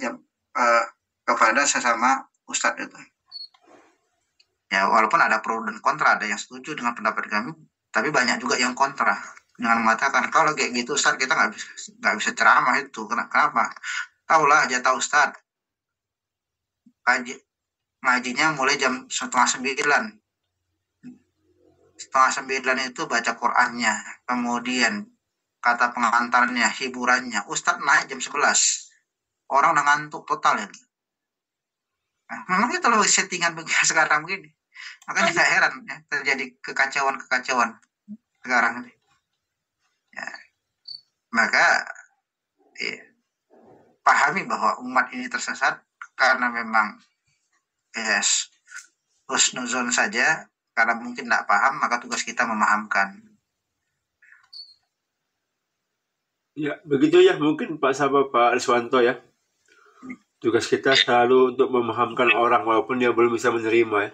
sesama ustadz itu. Ya walaupun ada pro dan kontra, ada yang setuju dengan pendapat kami, tapi banyak juga yang kontra dengan mengatakan kalau kayak gitu ustadz kita nggak bisa ceramah itu. Kenapa? Taulah jatah ustadz. Ngajinya mulai jam 8:30. 8:30 itu baca Qur'annya, kemudian kata pengantarnya, hiburannya. Ustadz naik jam 11. Orang udah ngantuk total ya. Nah, memang itu loh settingan sekarang begini. Makanya nggak heran ya, terjadi kekacauan sekarang ini. Ya. Maka pahami bahwa umat ini tersesat karena memang husnuzon saja. Karena mungkin tidak paham, maka tugas kita memahamkan. Ya, begitu ya mungkin Pak Riswanto ya. Tugas kita selalu untuk memahamkan orang walaupun dia belum bisa menerima ya.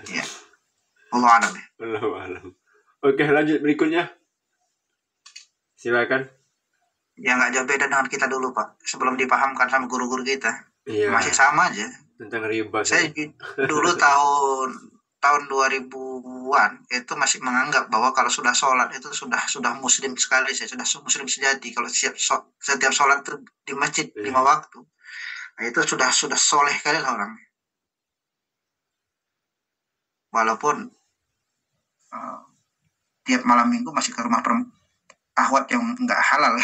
Ya. Allah alam. Oke, lanjut berikutnya. Silakan. Ya nggak jauh beda dengan kita dulu Pak. Sebelum dipahamkan sama guru-guru kita. Iya. Masih sama aja. Tentang riba. Saya dulu tahun tahun 2000-an itu masih menganggap bahwa kalau sudah sholat itu sudah muslim sekali, sudah muslim sejati. Kalau setiap sholat itu di masjid 5 waktu, nah itu sudah soleh kali lah orang. Walaupun tiap malam minggu masih ke rumah ahwat yang nggak halal.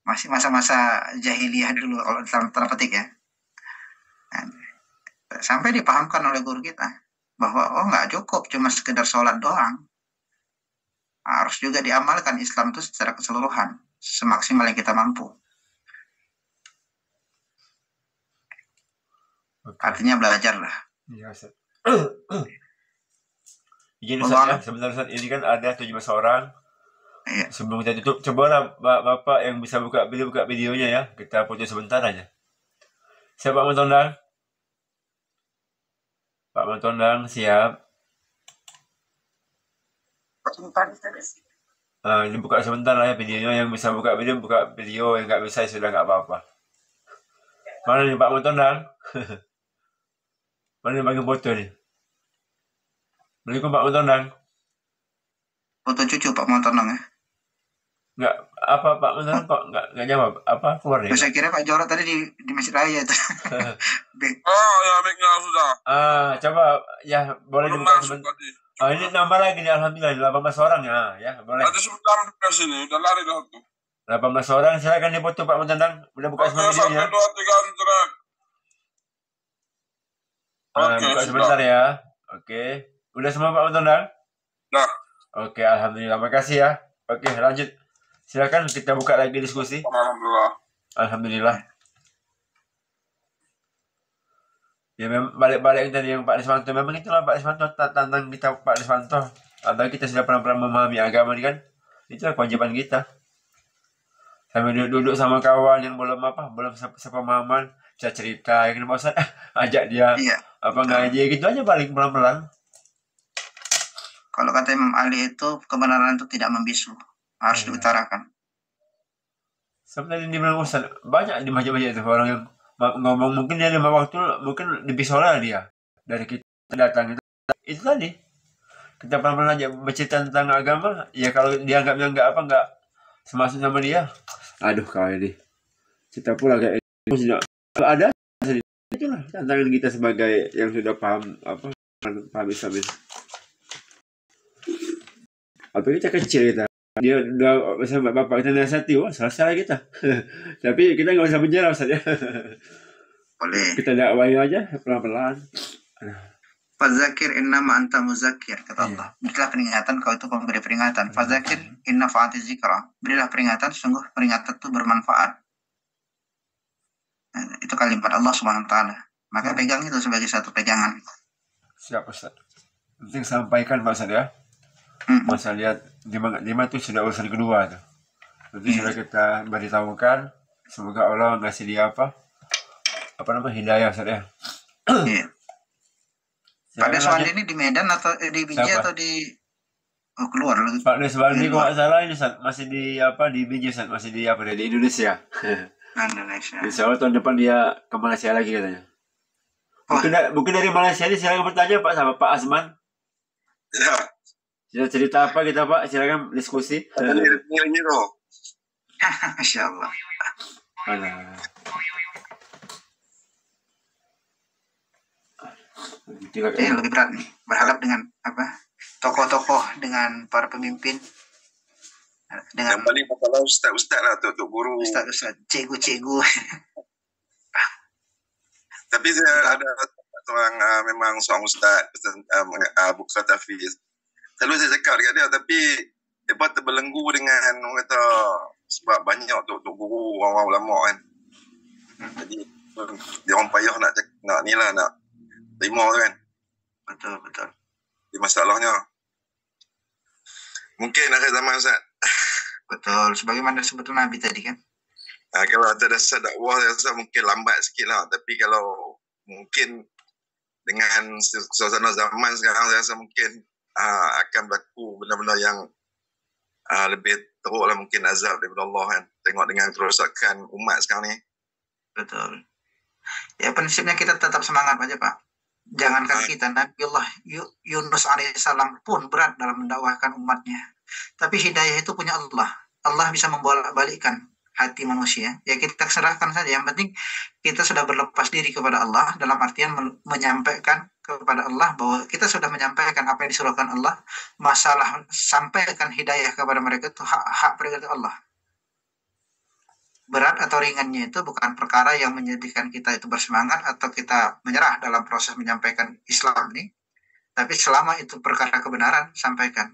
Masih masa-masa jahiliyah dulu kalau tanda petik ya. Sampai dipahamkan oleh guru kita bahwa nggak cukup cuma sekedar sholat doang, harus juga diamalkan Islam itu secara keseluruhan semaksimal yang kita mampu. Artinya belajarlah. Iya, Ustaz. Izin Ustaz ya, sebentar Ustaz, ini kan ada 17 orang. Iya. Sebelum kita tutup, cobalah Bapak yang bisa buka videonya ya. Kita foto sebentar aja. Siap Pak Mantondang? Pak Mantondang, siap. Ini buka sebentar lah ya videonya. Yang bisa buka video, yang nggak bisa sudah nggak apa-apa. Mana nih Pak Mantondang? Mana yang bagi foto nih? Assalamualaikum Pak Mantondang. Foto cucu Pak Mantondang ya? Nggak, apa Pak Mantondang kok nggak jawab? Apa keluar nih? Saya kira Pak Jorok tadi di Masjid Raya itu. Ya mic-nya sudah. Coba ya boleh dibuka sebentar. Ini nambah lagi nih alhamdulillah 18 orang ya, boleh. Tadi sebentar ke sini, udah lari dah tuh. 18 orang, silakan dipoto Pak Mantondang. Udah buka semua videonya. 1, 2, 3 interact. Buka sebentar ya. Oke. Udah semua Pak Mantondang? Nah. Oke, alhamdulillah. Makasih ya. Oke, lanjut. Silakan kita buka lagi diskusi. Alhamdulillah. Ya memang balik-balik tadi yang Pak Desmanto, memang itulah Pak Desmanto, tantang kita Pak Desmanto. Atau kita sudah pernah memahami agama ini kan, itulah kewajiban kita. Sambil duduk sama kawan yang belum sepemahaman, bisa cerita, yang Pak Ustaz, ajak dia ngaji gitu aja, balik pelan-pelan. Kalau kata Imam Ali itu kebenaran itu tidak membisu, harus diutarakan. Sebenarnya dibilang Ustaz, banyak di masjid-masjid itu orang yang ngomong mungkin dia 5 waktu, mungkin lebih soleh dia dari kita datang itu tadi. Kita pelan-pelan aja bercerita tentang agama, ya kalau dianggapnya nggak semasuk sama dia, aduh kali ini kita pula kayak itu kalau ada itulah tantangan kita sebagai yang sudah paham Islam. Apalagi kita kecil kita, dia udah bersama bapak kita nasihati, selesai kita. Tapi kita nggak usah menjawab saja. Boleh. Kita dakwahi aja pelan-pelan. Fadzakir innama anta muzakkir, kata Allah. Berilah peringatan, kau itu pemberi peringatan. Fadzakir inna fa'ati zikra. Berilah peringatan, sungguh peringatan itu bermanfaat. Itu kalimat Allah Subhanahu wa taala. Maka pegang itu sebagai satu pegangan. Siap Ustaz. Penting sampaikan Pak Ustaz ya. Masa lihat lima itu sudah urusan kedua tuh. Nanti sudah kita beritahukan. Semoga Allah ngasih dia hidayah Ustaz ya. Iya. Pak Deswandi ini di Medan atau di Biji atau di keluar lagi? Pak Deswandi kok nggak salah ini Ustaz, masih di Biji Ustaz, masih di Indonesia. Indonesia. Insya Allah tahun depan dia ke Malaysia lagi katanya. Mungkin dari Malaysia ini silakan bertanya Pak sama Pak Asman. Ya. Sudah cerita apa kita Pak? Silakan diskusi. Ini loh. Masya Allah. Lebih berat nih, berhadap dengan tokoh-tokoh, dengan para pemimpin, dengan yang paling masalah ustaz lah, untuk guru, ustaz, cikgu. Tapi saya ada seorang memang seorang ustaz Bukhari Hafiz. Selalu saya cakap dekat dia, tapi dia terbelenggu dengan orang kata sebab banyak untuk guru orang ulama kan. Jadi dia orang payah nak terima kan. Betul. Di masalahnya. Mungkin akhir zaman Ustaz. Betul, sebagaimana disebut Nabi tadi kan. Kalau ada dasar dakwah saya rasa mungkin lambat sikit lah. Tapi kalau mungkin dengan suasana zaman sekarang saya rasa mungkin akan berlaku benda-benda yang lebih teruk lah, mungkin azab daripada Allah kan. Tengok dengan kerosakan umat sekarang ni. Betul. Ya prinsipnya kita tetap semangat aja Pak. Jangankan kita, Nabiullah Yunus alaihissalam pun berat dalam mendakwahkan umatnya. Tapi hidayah itu punya Allah. Allah bisa membolak-balikkan hati manusia. Ya kita serahkan saja. Yang penting kita sudah berlepas diri kepada Allah, dalam artian menyampaikan kepada Allah bahwa kita sudah menyampaikan apa yang disuruhkan Allah. Masalah sampaikan hidayah kepada mereka itu hak prerogatif Allah. Berat atau ringannya itu bukan perkara yang menjadikan kita itu bersemangat atau kita menyerah dalam proses menyampaikan Islam ini. Tapi selama itu perkara kebenaran, sampaikan.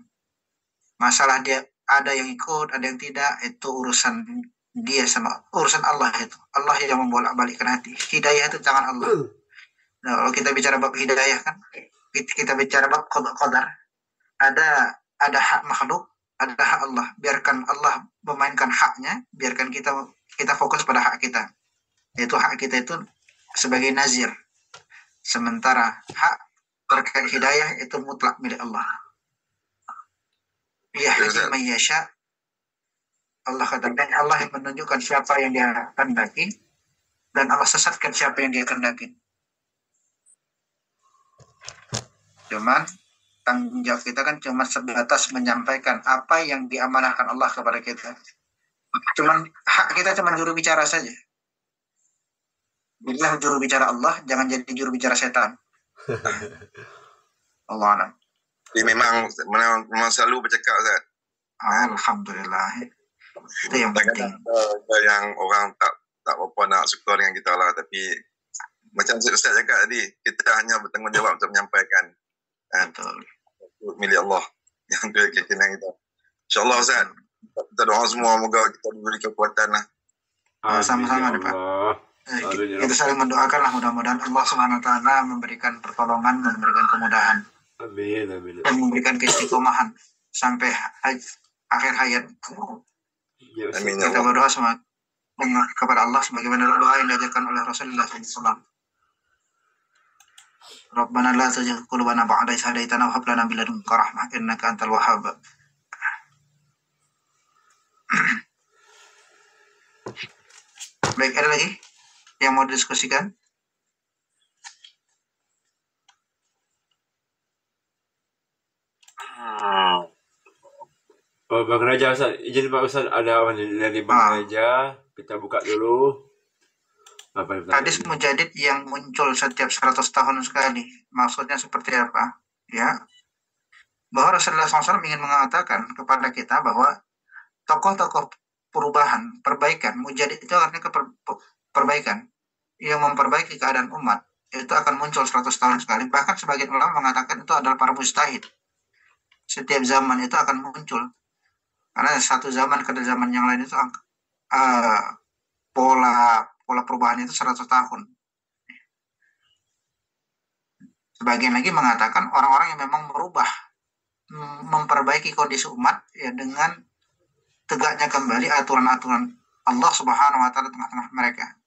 Masalah dia ada yang ikut, ada yang tidak, itu urusan dia sama urusan Allah itu. Allah yang membolak-balikkan hati. Hidayah itu tangan Allah. Nah, kalau kita bicara bab hidayah kan, kita bicara bab qadar. Ada hak makhluk, ada hak Allah. Biarkan Allah memainkan haknya, biarkan kita fokus pada hak kita. Yaitu hak kita itu sebagai nazir. Sementara hak terkait hidayah itu mutlak milik Allah. Yahdi man yasha. Allah katakan Allah yang menunjukkan siapa yang dia kehendaki dan Allah sesatkan siapa yang dia kehendaki. Cuman tanggung jawab kita kan cuma sebatas menyampaikan apa yang diamanahkan Allah kepada kita. Cuman hak kita cuma juru bicara saja. Bila juru bicara Allah, jangan jadi juru bicara setan. Allah alam. Jadi memang selalu bercakap, Ustaz. Alhamdulillah. Itu yang penting. Ada yang orang tak apa nak suka dengan kita lah, tapi macam Ustaz cakap tadi, kita hanya bertanggungjawab untuk menyampaikan. Betul. Milik Allah yang keyakinan kita. InsyaAllah Ustaz, kita doa semua moga kita diberi kekuatan lah. Sama-sama Pak. Kita saling mendoakan lah, mudah-mudahan Allah SWT memberikan pertolongan, memberikan kemudahan. Amin. Dan memberikan keistiqomahan sampai akhir hayat. Amin. Kita berdoa kepada Allah sebagaimana doa yang diajarkan oleh Rasulullah SAW. Rabbana la tuzigh qulubana ba'da idh hadaytana wa hab lana min ladunka rahmah innaka antal wahhab. Baik, ada lagi yang mau didiskusikan? Bang Raja, Ustaz, izin Pak Ustaz, ada apa dari Bang Raja? Kita buka dulu. Hadis mujadid yang muncul setiap 100 tahun sekali, maksudnya seperti apa? Ya, bahwa Rasulullah SAW ingin mengatakan kepada kita bahwa tokoh-tokoh perubahan, perbaikan, mujadid itu artinya perbaikan yang memperbaiki keadaan umat itu akan muncul 100 tahun sekali. Bahkan sebagian ulama mengatakan itu adalah para mujtahid. Setiap zaman itu akan muncul, karena satu zaman ke zaman yang lain itu pola perubahan itu 100 tahun. Sebagian lagi mengatakan orang-orang yang memang merubah, memperbaiki kondisi umat ya dengan tegaknya kembali aturan-aturan Allah Subhanahu wa taala tengah-tengah mereka.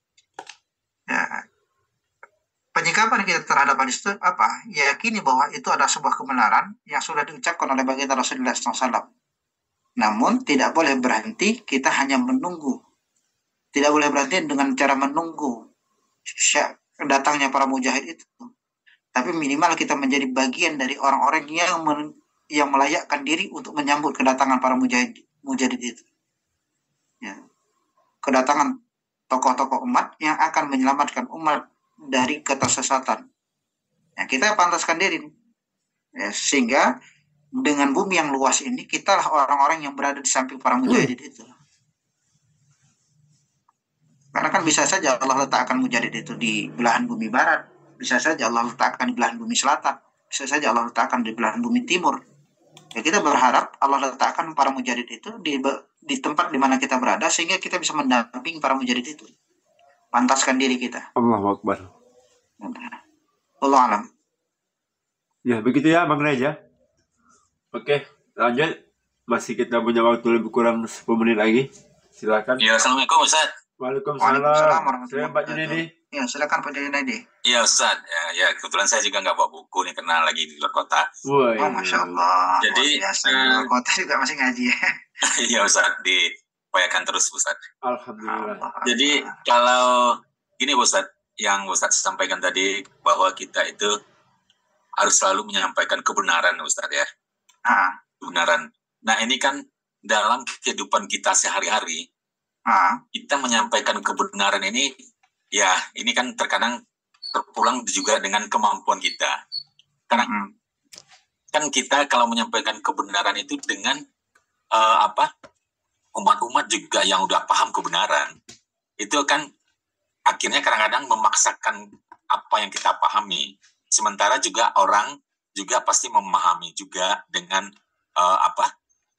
Ya. Penyikapan kita terhadap hadis itu apa? Yakini bahwa itu adalah sebuah kebenaran yang sudah diucapkan oleh baginda Rasulullah SAW. Namun tidak boleh berhenti, kita hanya menunggu. Tidak boleh berhenti dengan cara menunggu datangnya para mujahid itu. Tapi minimal kita menjadi bagian dari orang-orang yang melayakkan diri untuk menyambut kedatangan para mujahid itu. Ya. Kedatangan tokoh-tokoh umat yang akan menyelamatkan umat dari ketersesatan. Ya, kita pantaskan diri. Ya, sehingga dengan bumi yang luas ini, kitalah orang-orang yang berada di samping para mujahid itu. Karena kan bisa saja Allah letakkan mujahid itu di belahan bumi barat, bisa saja Allah letakkan di belahan bumi selatan, bisa saja Allah letakkan di belahan bumi timur. Ya, kita berharap Allah letakkan para mujahid itu di tempat di mana kita berada, sehingga kita bisa mendampingi para mujahid itu. Pantaskan diri kita. Allahu Akbar. Allah alam. Ya, begitu ya Bang Reja. Oke, lanjut. Masih kita punya waktu lebih kurang 10 menit lagi. Silakan. Ya, Assalamualaikum Ustaz. Waalaikumsalam. Warahmatullahi Saya Pak Junedi. Ya, silakan Pak Junedi. Iya Ustaz. Ya, kebetulan saya juga nggak bawa buku nih karena lagi di luar kota. Woi. Oh, Masya Allah. Jadi, luar kota juga masih ngaji ya. Iya Ustaz, diupayakan terus Ustaz. Alhamdulillah. Jadi kalau gini Ustaz, yang Ustaz sampaikan tadi bahwa kita itu harus selalu menyampaikan kebenaran, Ustaz ya. Kebenaran. Nah, ini kan dalam kehidupan kita sehari-hari, kita menyampaikan kebenaran ini, ya ini kan terkadang terpulang juga dengan kemampuan kita. Karena kan kita kalau menyampaikan kebenaran itu dengan umat-umat juga yang udah paham kebenaran, itu kan akhirnya kadang-kadang memaksakan apa yang kita pahami, sementara juga orang juga pasti memahami juga dengan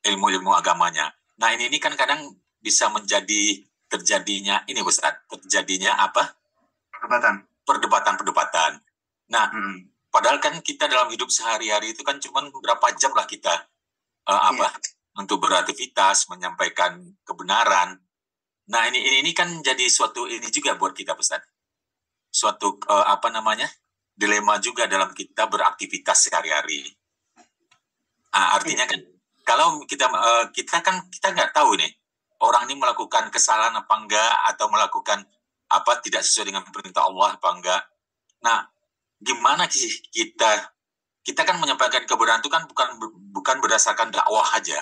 ilmu-ilmu agamanya. Nah ini kan kadang bisa menjadi terjadinya ini Ustaz, terjadinya perdebatan. Nah padahal kan kita dalam hidup sehari-hari itu kan cuma berapa jam lah kita untuk beraktivitas, menyampaikan kebenaran. Nah ini kan jadi suatu ini juga buat kita Ustaz, suatu dilema juga dalam kita beraktivitas sehari-hari. Artinya kan kalau kita nggak tahu nih orang ini melakukan kesalahan apa enggak, atau melakukan tidak sesuai dengan perintah Allah apa enggak. Nah gimana sih kita kan menyampaikan kebenaran itu kan bukan berdasarkan dakwah aja,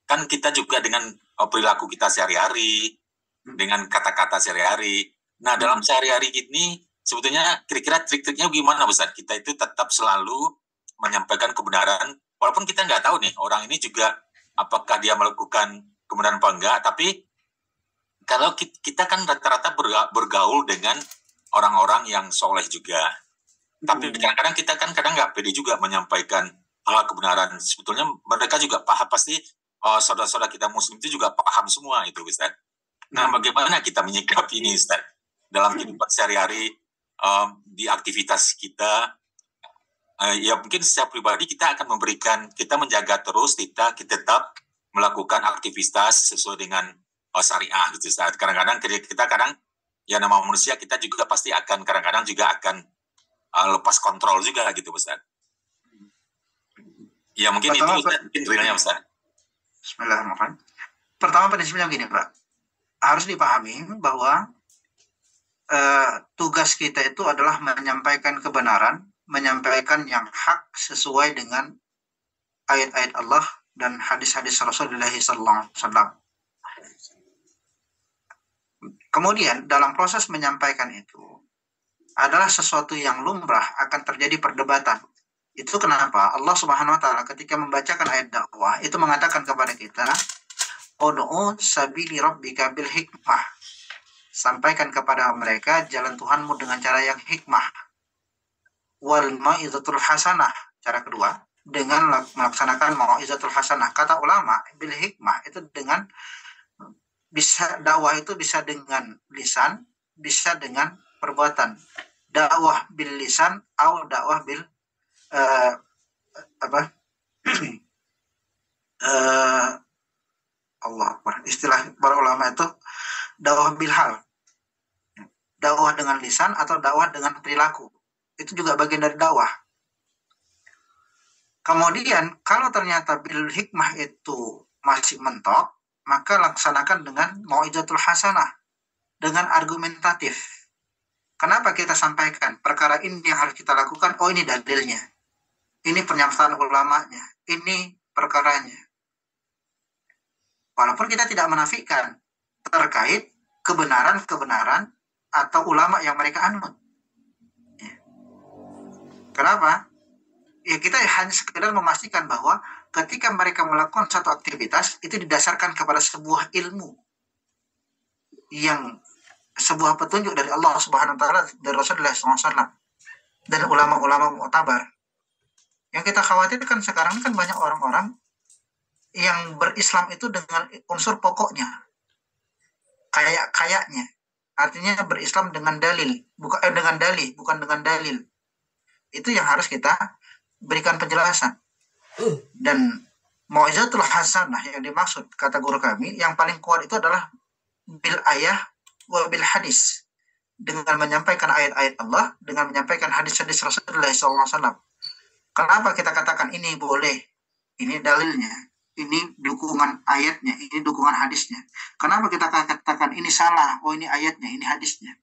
kan kita juga dengan perilaku kita sehari-hari, dengan kata-kata sehari-hari. Nah dalam sehari-hari ini sebetulnya kira-kira trik-triknya gimana Ustaz? Kita itu tetap selalu menyampaikan kebenaran, walaupun kita nggak tahu nih orang ini juga apakah dia melakukan kebenaran apa enggak. Tapi kalau kita kan rata-rata bergaul dengan orang-orang yang soleh juga. Tapi kadang-kadang kita kan kadang nggak pede juga menyampaikan kebenaran. Sebetulnya mereka juga paham, pasti saudara-saudara kita Muslim itu juga paham semua itu Ustaz. Nah bagaimana kita menyikapi ini Ustaz dalam kehidupan sehari-hari, di aktivitas kita? Ya mungkin secara pribadi kita akan kita menjaga terus, kita tetap melakukan aktivitas sesuai dengan syariah gitu Ustaz. Kadang-kadang kita ya nama manusia, kita juga pasti akan kadang-kadang juga akan lepas kontrol juga gitu Ustaz. Ya mungkin pertama, itu Ustaz, mungkin realnya Ustaz. Bismillahirrahmanirrahim. Pertama prinsipnya begini Pak, harus dipahami bahwa tugas kita itu adalah menyampaikan kebenaran, menyampaikan yang hak sesuai dengan ayat-ayat Allah dan hadis-hadis Rasulullah SAW. Kemudian dalam proses menyampaikan itu adalah sesuatu yang lumrah, akan terjadi perdebatan. Itu kenapa Allah Subhanahu wa taala ketika membacakan ayat dakwah itu mengatakan kepada kita, "Ud'u sabili rabbika bil hikmah." Sampaikan kepada mereka jalan Tuhanmu dengan cara yang hikmah. Wal mau'izatul hasanah, cara kedua, dengan melaksanakan mau'izatul hasanah. Kata ulama, bil hikmah itu dengan dakwah itu bisa dengan lisan, bisa dengan perbuatan. Dakwah bil lisan atau dakwah bil Allah Akbar. Istilah para ulama itu dakwah bil hal. Dakwah dengan lisan atau dakwah dengan perilaku. Itu juga bagian dari dakwah. Kemudian kalau ternyata bil hikmah itu masih mentok, maka laksanakan dengan mau'izatul hasanah, dengan argumentatif. Kenapa kita sampaikan perkara ini yang harus kita lakukan? Oh ini dalilnya, ini pernyataan ulamanya, ini perkaranya. Walaupun kita tidak menafikan terkait kebenaran atau ulama yang mereka anut. Ya. Kenapa? Ya kita hanya sekedar memastikan bahwa ketika mereka melakukan satu aktivitas itu didasarkan kepada sebuah ilmu, yang sebuah petunjuk dari Allah Subhanahu wa taala, dari Rasulullah SAW dan ulama-ulama mu'tabar. Yang kita khawatirkan sekarang kan banyak orang-orang yang berislam itu dengan unsur pokoknya, kayaknya, artinya berislam dengan dalil, bukan dengan dalil. Itu yang harus kita berikan penjelasan. Dan mau'izatul hasanah yang dimaksud kata guru kami yang paling kuat itu adalah bil ayah wa bil hadis, dengan menyampaikan ayat-ayat Allah, dengan menyampaikan hadis-hadis Rasulullah SAW. Kenapa kita katakan ini boleh, ini dalilnya, ini dukungan ayatnya, ini dukungan hadisnya? Kenapa kita katakan ini salah, oh ini ayatnya, ini hadisnya?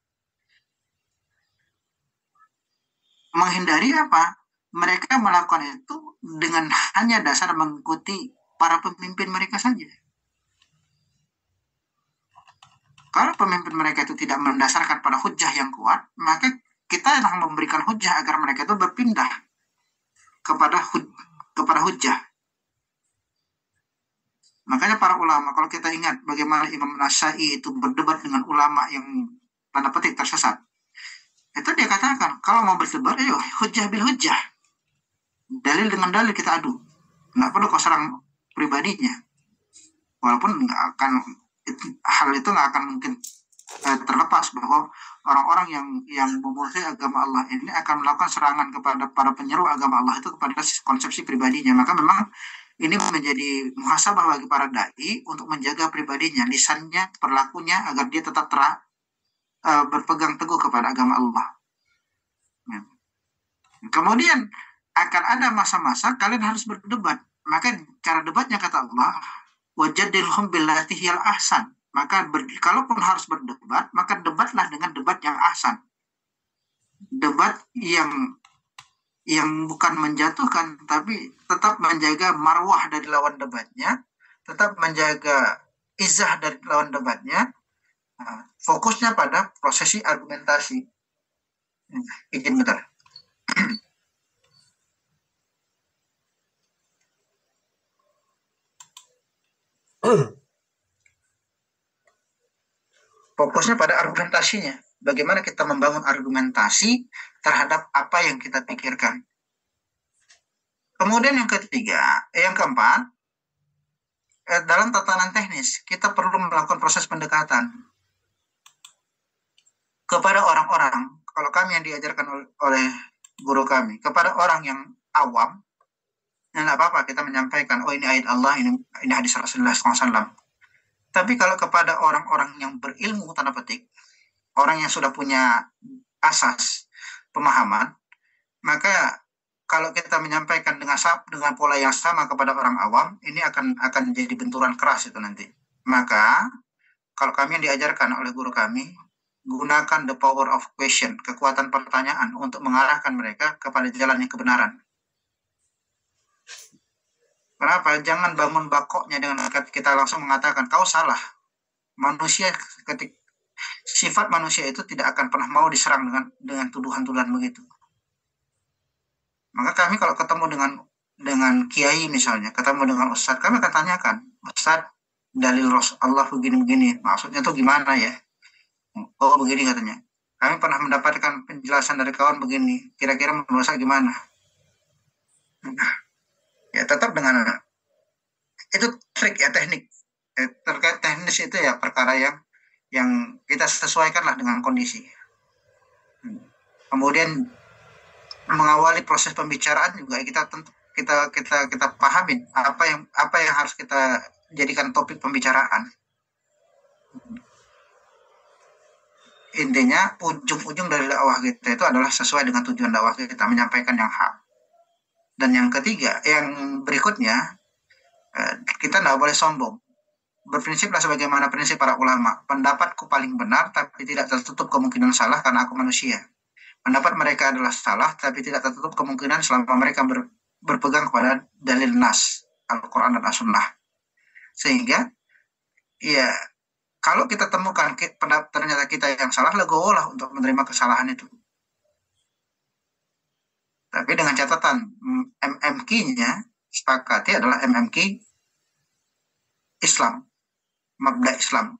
Menghindari apa? mereka melakukan itu dengan hanya dasar mengikuti para pemimpin mereka saja. Kalau pemimpin mereka itu tidak mendasarkan pada hujah yang kuat, maka kita yang memberikan hujah agar mereka itu berpindah kepada hujah. Makanya para ulama, kalau kita ingat bagaimana Imam Nasa'i itu berdebat dengan ulama yang tanda petik tersesat, itu dia katakan, kalau mau berdebat, ayo hujah bil hujah, dalil dengan dalil kita adu, nggak perlu kau serang pribadinya, walaupun nggak akan, hal itu nggak akan mungkin terlepas bahwa orang-orang yang memusuhi agama Allah ini akan melakukan serangan kepada para penyeru agama Allah itu kepada konsepsi pribadinya. Maka memang ini menjadi muhasabah bagi para dai untuk menjaga pribadinya, lisannya, perilakunya agar dia tetap berpegang teguh kepada agama Allah. Kemudian akan ada masa-masa kalian harus berdebat. Maka cara debatnya kata Allah, wajadilhum billati hiyal ahsan. Maka kalaupun harus berdebat, maka debatlah dengan debat yang ahsan. Debat yang bukan menjatuhkan, tapi tetap menjaga marwah dari lawan debatnya, tetap menjaga izah dari lawan debatnya, fokusnya pada prosesi argumentasi. Izin bentar. Fokusnya pada argumentasinya. Bagaimana kita membangun argumentasi terhadap apa yang kita pikirkan. Kemudian yang keempat, dalam tatanan teknis, kita perlu melakukan proses pendekatan kepada orang-orang. Kalau kami yang diajarkan oleh guru kami, kepada orang yang awam, tidak apa-apa kita menyampaikan, oh ini ayat Allah, ini hadis Rasulullah SAW. Tapi kalau kepada orang-orang yang berilmu, tanda petik, orang yang sudah punya asas pemahaman, maka kalau kita menyampaikan dengan pola yang sama kepada orang awam, ini akan jadi benturan keras itu nanti. Maka kalau kami yang diajarkan oleh guru kami, gunakan the power of question, kekuatan pertanyaan untuk mengarahkan mereka kepada jalan yang kebenaran. Kenapa? Jangan bangun bakoknya dengan kita langsung mengatakan kau salah. Manusia sifat manusia itu tidak akan pernah mau diserang dengan tuduhan-tuduhan begitu. Maka kami kalau ketemu dengan kiai misalnya, ketemu dengan ustadz, kami akan tanyakan, ustadz, dalil Allah begini-begini, maksudnya tuh gimana ya? Oh begini katanya. Kami pernah mendapatkan penjelasan dari kawan begini, kira-kira menurut saya gimana? Ya tetap dengan itu trik ya, teknik terkait teknis itu ya perkara yang kita sesuaikanlah dengan kondisi. Kemudian mengawali proses pembicaraan juga kita pahamin apa yang harus kita jadikan topik pembicaraan. Intinya ujung-ujung dari dakwah kita itu adalah sesuai dengan tujuan dakwah kita, menyampaikan yang hak. Dan yang ketiga, yang berikutnya, kita tidak boleh sombong. Berprinsiplah sebagaimana prinsip para ulama. Pendapatku paling benar, tapi tidak tertutup kemungkinan salah karena aku manusia. Pendapat mereka adalah salah, tapi tidak tertutup kemungkinan selama mereka berpegang kepada dalil nas, Al-Quran dan As-Sunnah. Sehingga, ya, kalau kita temukan ternyata kita yang salah, legowolah untuk menerima kesalahan itu. Tapi dengan catatan MMQ-nya sepakati adalah MMQ Islam, mabda Islam.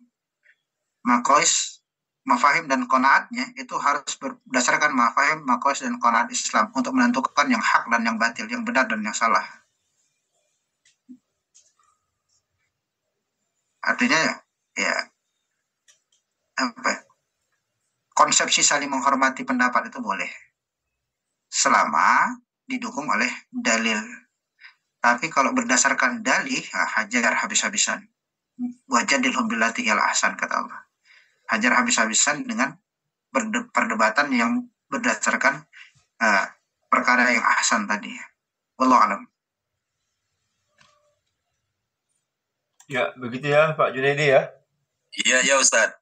Maqais, mafahim dan qanaatnya itu harus berdasarkan mafahim, maqais dan qanaat Islam untuk menentukan yang hak dan yang batil, yang benar dan yang salah. Artinya ya konsepsi saling menghormati pendapat itu boleh selama didukung oleh dalil. Tapi kalau berdasarkan dalih, hajar habis-habisan. Wajadilhum billati hiyal ahsan, kata Allah. Hajar habis-habisan dengan perdebatan yang berdasarkan perkara yang ahsan tadi. Wallahu a'lam. Ya, begitu ya Pak Junaidi ya. Iya Ustadz.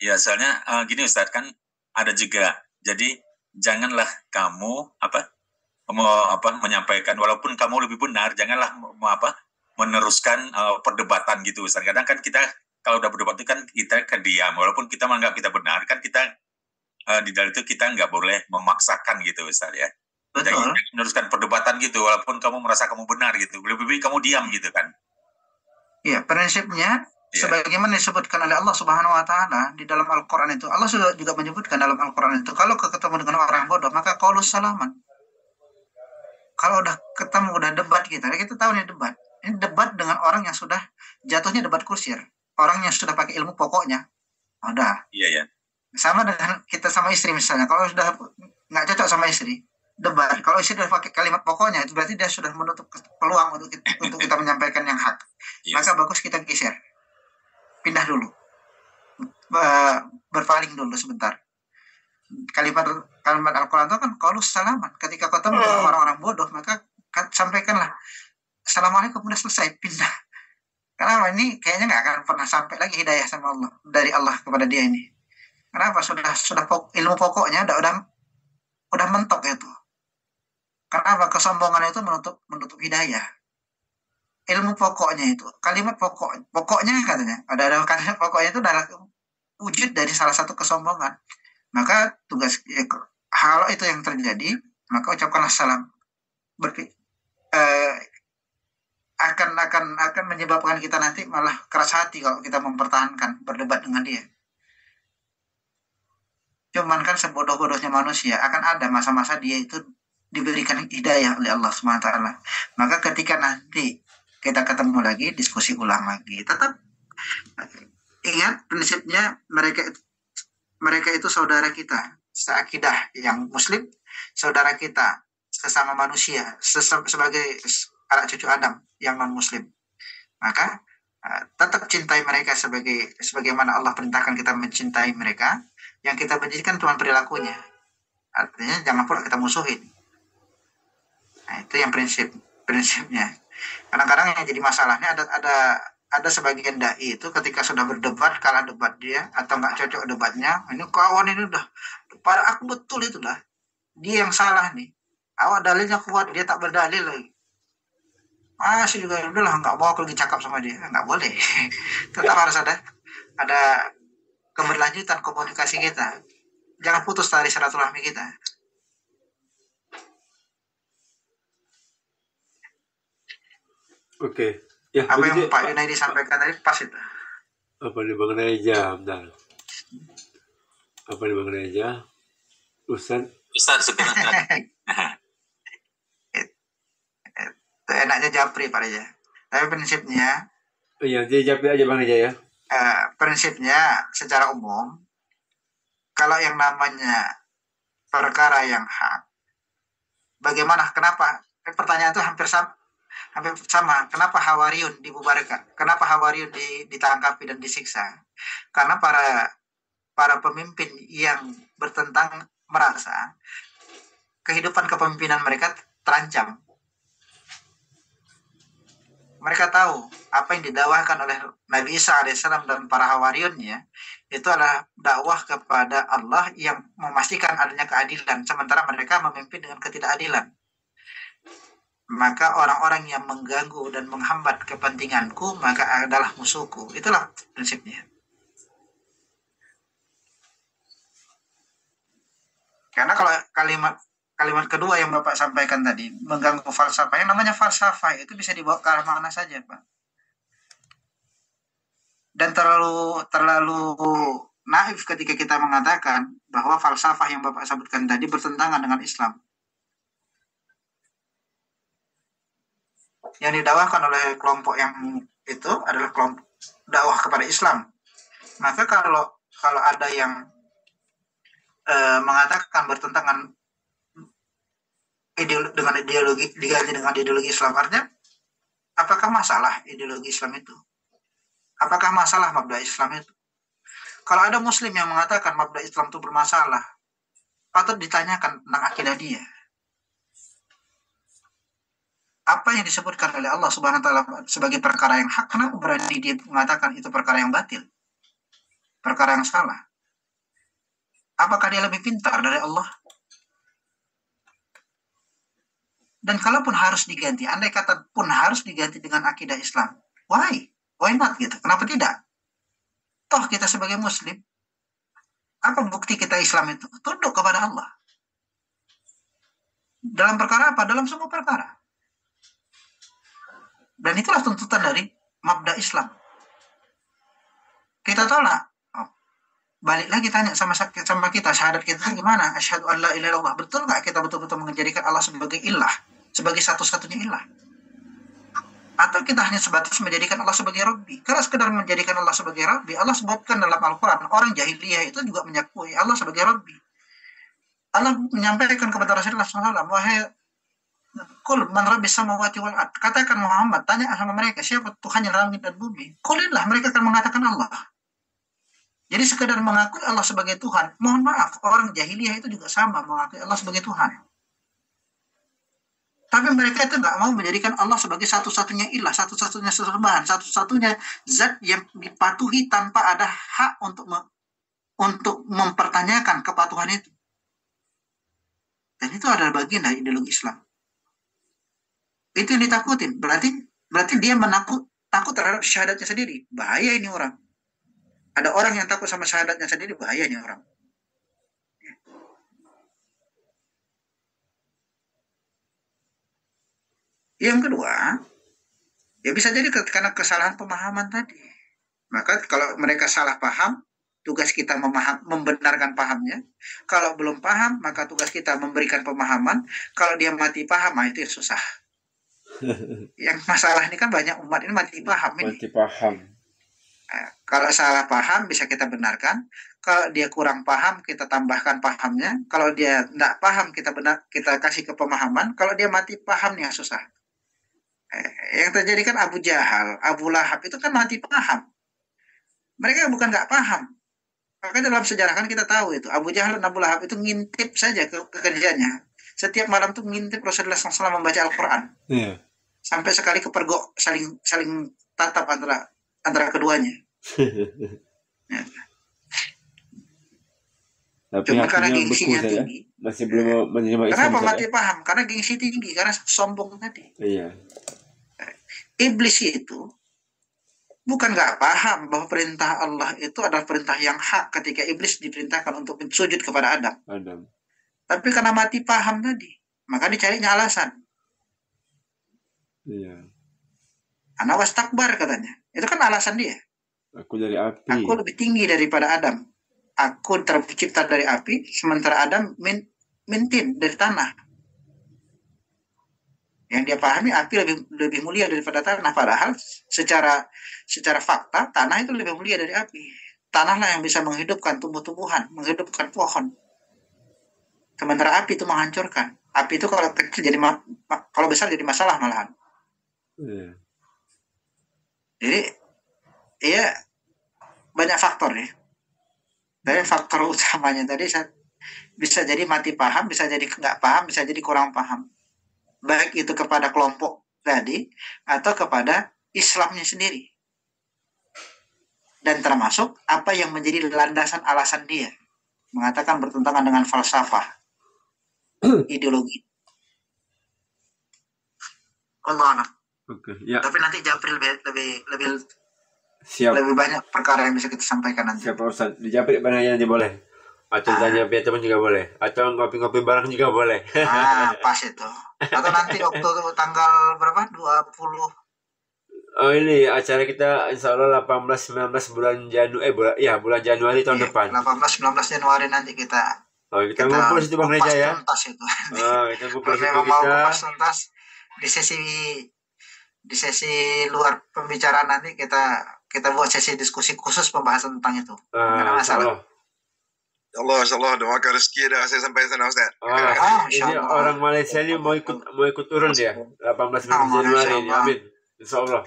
Ya soalnya gini Ustadz, kan ada juga. Jadi janganlah kamu menyampaikan, walaupun kamu lebih benar, janganlah meneruskan perdebatan gitu Ustaz. Kadang kan kita kalau udah berdebat itu kan kita diam, walaupun kita menganggap kita benar, kan kita di dalam itu kita nggak boleh memaksakan gitu Ustaz ya. Betul. Jadi meneruskan perdebatan gitu, walaupun kamu merasa kamu benar gitu, lebih baik kamu diam gitu kan. Iya, prinsipnya sebagaimana disebutkan oleh Allah Subhanahu wa taala di dalam Al-Qur'an itu. Allah juga menyebutkan dalam Al-Qur'an itu, kalau ketemu dengan orang bodoh maka qaulus salaman. Kalau udah ketemu, udah debat kita tahu nih debat. Ini debat dengan orang yang sudah jatuhnya debat kusir. Orang yang sudah pakai ilmu pokoknya. Udah. Iya. Sama dengan kita sama istri misalnya. Kalau sudah nggak cocok sama istri, debat. Kalau istri sudah pakai kalimat pokoknya, itu berarti dia sudah menutup peluang untuk kita menyampaikan yang hak. Yes. Maka bagus kita geser. Pindah dulu. Berpaling dulu sebentar. Kalimat Al-Quran itu kan qaulus salaman. Ketika ketemu dengan orang-orang bodoh, maka sampaikanlah Assalamualaikum, udah selesai, pindah. Kenapa? Ini kayaknya nggak akan pernah sampai lagi hidayah sama Allah, dari Allah kepada dia ini. Kenapa? Sudah ilmu pokoknya udah mentok itu. Kenapa? Kesombongan itu menutup hidayah. Ilmu pokoknya itu, kalimat pokoknya katanya, ada kalimat pokoknya itu adalah wujud dari salah satu kesombongan. Maka tugas hal itu yang terjadi, maka ucapkanlah salam. Akan menyebabkan kita nanti malah keras hati kalau kita mempertahankan berdebat dengan dia. Cuman kan sebodoh-bodohnya manusia akan ada masa-masa dia itu diberikan hidayah oleh Allah SWT. Maka ketika nanti kita ketemu lagi, diskusi ulang lagi, tetap ingat prinsipnya, mereka itu saudara kita seakidah yang muslim, saudara kita sesama manusia, sebagai anak cucu Adam yang non muslim. Maka tetap cintai mereka sebagaimana Allah perintahkan kita mencintai mereka. Yang kita bencikan cuma perilakunya. Artinya jangan pula kita musuhin. Nah, itu yang prinsipnya. Kadang-kadang yang jadi masalahnya ada sebagian dai itu ketika sudah berdebat, kalah debat dia atau nggak cocok debatnya, ini kawan ini udah pada aku betul itu dah, dia yang salah nih, awak dalilnya kuat, dia tak berdalil lagi, masih juga udahlah nggak mau aku lagi cakap sama dia, nggak boleh. Tetap harus ada keberlanjutan komunikasi kita, jangan putus tali silaturahmi kita. Oke. Ya, apa begitu, yang Pak Yunaidi sampaikan tadi pas itu. Apa nih mengenai jam, Apa nih mengenai jam? Ustaz sebenarnya. Itu enaknya japri Pak Reja. Tapi prinsipnya. Iya, dia japri aja Bang Reja ya. Prinsipnya secara umum, kalau yang namanya perkara yang hak, bagaimana? Kenapa? Pertanyaan itu hampir sama. Kenapa Hawariyun dibubarkan? Kenapa Hawariyun ditangkapi dan disiksa? Karena para pemimpin yang bertentang merasa kehidupan kepemimpinan mereka terancam. Mereka tahu apa yang didakwahkan oleh Nabi Isa alaihissalam dan para Hawariyunnya itu adalah dakwah kepada Allah yang memastikan adanya keadilan, sementara mereka memimpin dengan ketidakadilan. Maka orang-orang yang mengganggu dan menghambat kepentinganku maka adalah musuhku. Itulah prinsipnya. Karena kalau kalimat kedua yang Bapak sampaikan tadi, mengganggu falsafah, yang namanya falsafah itu bisa dibawa ke arah mana saja, Pak. Dan terlalu naif ketika kita mengatakan bahwa falsafah yang Bapak sebutkan tadi bertentangan dengan Islam. Yang didakwahkan oleh kelompok yang itu adalah kelompok dakwah kepada Islam. Maka kalau ada yang mengatakan bertentangan dengan ideologi Islam, artinya apakah masalah ideologi Islam itu? Apakah masalah mabda Islam itu? Kalau ada Muslim yang mengatakan mabda Islam itu bermasalah, patut ditanyakan tentang akidah dia. Apa yang disebutkan oleh Allah Subhanahu wa taala sebagai perkara yang hak, kenapa berani dia mengatakan itu perkara yang batil? Perkara yang salah. Apakah dia lebih pintar dari Allah? Dan kalaupun harus diganti, andai kata pun harus diganti dengan akidah Islam, why not gitu? Kenapa tidak? Toh kita sebagai Muslim, apa bukti kita Islam itu? Tunduk kepada Allah. Dalam perkara apa? Dalam semua perkara. Dan itulah tuntutan dari mabda Islam. Kita tolak. Balik lagi tanya sama kita, syahadat kita gimana? Asyhadu an la ilaha illallah. Betul nggak kita betul-betul menjadikan Allah sebagai ilah, sebagai satu-satunya ilah? Atau kita hanya sebatas menjadikan Allah sebagai Rabbi? Kalau sekedar menjadikan Allah sebagai Rabbi, Allah sebutkan dalam Al-Quran, orang jahiliyah itu juga menyakui Allah sebagai Rabbi. Allah menyampaikan kepada Rasulullah SAW, wahai Qul man rabbis samawati wal ard. Katakan Muhammad, tanya sama mereka, siapa Tuhan yang langit dan bumi? Qulillah, mereka akan mengatakan Allah. Jadi sekedar mengakui Allah sebagai Tuhan, mohon maaf, orang jahiliyah itu juga sama mengakui Allah sebagai Tuhan. Tapi mereka itu nggak mau menjadikan Allah sebagai satu-satunya ilah, satu-satunya sesembahan, satu-satunya zat yang dipatuhi tanpa ada hak untuk mempertanyakan kepatuhan itu. Dan itu adalah bagian dari ideologi Islam. Itu yang ditakutin. Berarti dia takut terhadap syahadatnya sendiri. Bahaya ini orang. Ada orang yang takut sama syahadatnya sendiri, bahaya ini orang. Yang kedua, ya bisa jadi karena kesalahan pemahaman tadi. Maka kalau mereka salah paham, tugas kita membenarkan pahamnya. Kalau belum paham, maka tugas kita memberikan pemahaman. Kalau dia mati paham, itu susah. Yang masalah ini kan banyak umat ini mati paham ini. Mati paham. Kalau salah paham bisa kita benarkan. Kalau dia kurang paham, kita tambahkan pahamnya. Kalau dia tidak paham, kita kasih ke pemahaman. Kalau dia mati paham, yang susah. Yang terjadi kan Abu Jahal, Abu Lahab itu kan mati paham. Mereka bukan nggak paham. Makanya dalam sejarah kan kita tahu itu Abu Jahal dan Abu Lahab itu ngintip saja ke kerjanya. Setiap malam tuh ngintip Rasulullah SAW membaca Al-Quran. Yeah. Sampai sekali kepergok saling tatap antara keduanya. Ya. Cuma karena gengsinya tinggi. Masih belum menerima Islam. Kenapa mati paham? Karena gengsi tinggi, karena sombong tadi. Iya. Iblis itu bukan nggak paham bahwa perintah Allah itu adalah perintah yang hak ketika iblis diperintahkan untuk sujud kepada Adam. Tapi karena mati paham tadi, maka dicarinya alasan. Iya. Ana wastakbar katanya. Itu kan alasan dia. Aku dari api. Aku lebih tinggi daripada Adam. Aku tercipta dari api, sementara Adam mintin dari tanah. Yang dia pahami api lebih mulia daripada tanah, padahal secara fakta tanah itu lebih mulia dari api. Tanahlah yang bisa menghidupkan tumbuh-tumbuhan, menghidupkan pohon. Sementara api itu menghancurkan. Api itu kalau kecil kalau besar jadi masalah malahan. Jadi ya banyak faktor ya. Dari faktor utamanya tadi bisa jadi mati paham, bisa jadi nggak paham, bisa jadi kurang paham. Baik itu kepada kelompok tadi atau kepada Islamnya sendiri. Dan termasuk apa yang menjadi landasan alasan dia mengatakan bertentangan dengan falsafah ideologi. Allah. Oke, ya. Tapi nanti Japril lebih siap. Lebih banyak perkara yang bisa kita sampaikan nanti. Siapa Ustaz? Di Japril banyak boleh. Atau tanya pihak teman juga boleh. Atau ngopi-ngopi bareng juga boleh. Pas itu. Atau nanti Oktober tanggal berapa? 20. Oh ini acara kita insya Allah 18-19 bulan Januari tahun depan. 18-19 Januari nanti kita. Oh kita ngumpul situ Bang Reja ya. Itu. Kita ngumpul situ kita. Mau kupas tuntas di sesi luar pembicaraan nanti kita buat sesi diskusi khusus pembahasan tentang itu. Nggak ada masalah. Allah doakan rezeki dah saya sampai sana Ustaz. Ini orang Malaysia ini mau ikut turun dia 18 Januari ini. Amin. Insyaallah.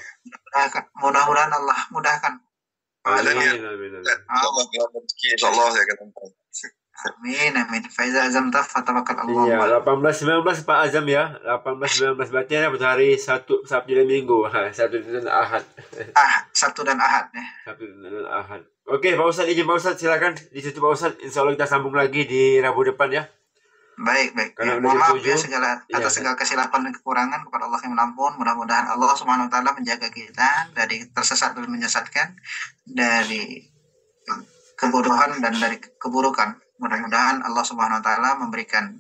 Mudah-mudahan Allah mudahkan. Amin. Insyaallah rezeki insyaallah saya akan sampai. Amin. Faiza azamta fatawakkal Allah. Iya, 18-19 Pak Azam ya. 18-19 berarti hari Sabtu dan Minggu. Sabtu dan Ahad. Sabtu dan Ahad ya. Sabtu dan Ahad. Oke, Pak Ustadz, izin Pak Ustadz, silakan di situ Pak Ustadz. Insya Allah kita sambung lagi di Rabu depan ya. Baik. Karena Ya, udah mohon jam maaf ya 7. segala Iya, atas segala kesilapan dan kekurangan kepada Allah yang menampun. Mudah-mudahan Allah Subhanahu wa taala menjaga kita dari tersesat dan menyesatkan, dari kebodohan dan dari keburukan. Mudah-mudahan Allah Subhanahu wa taala memberikan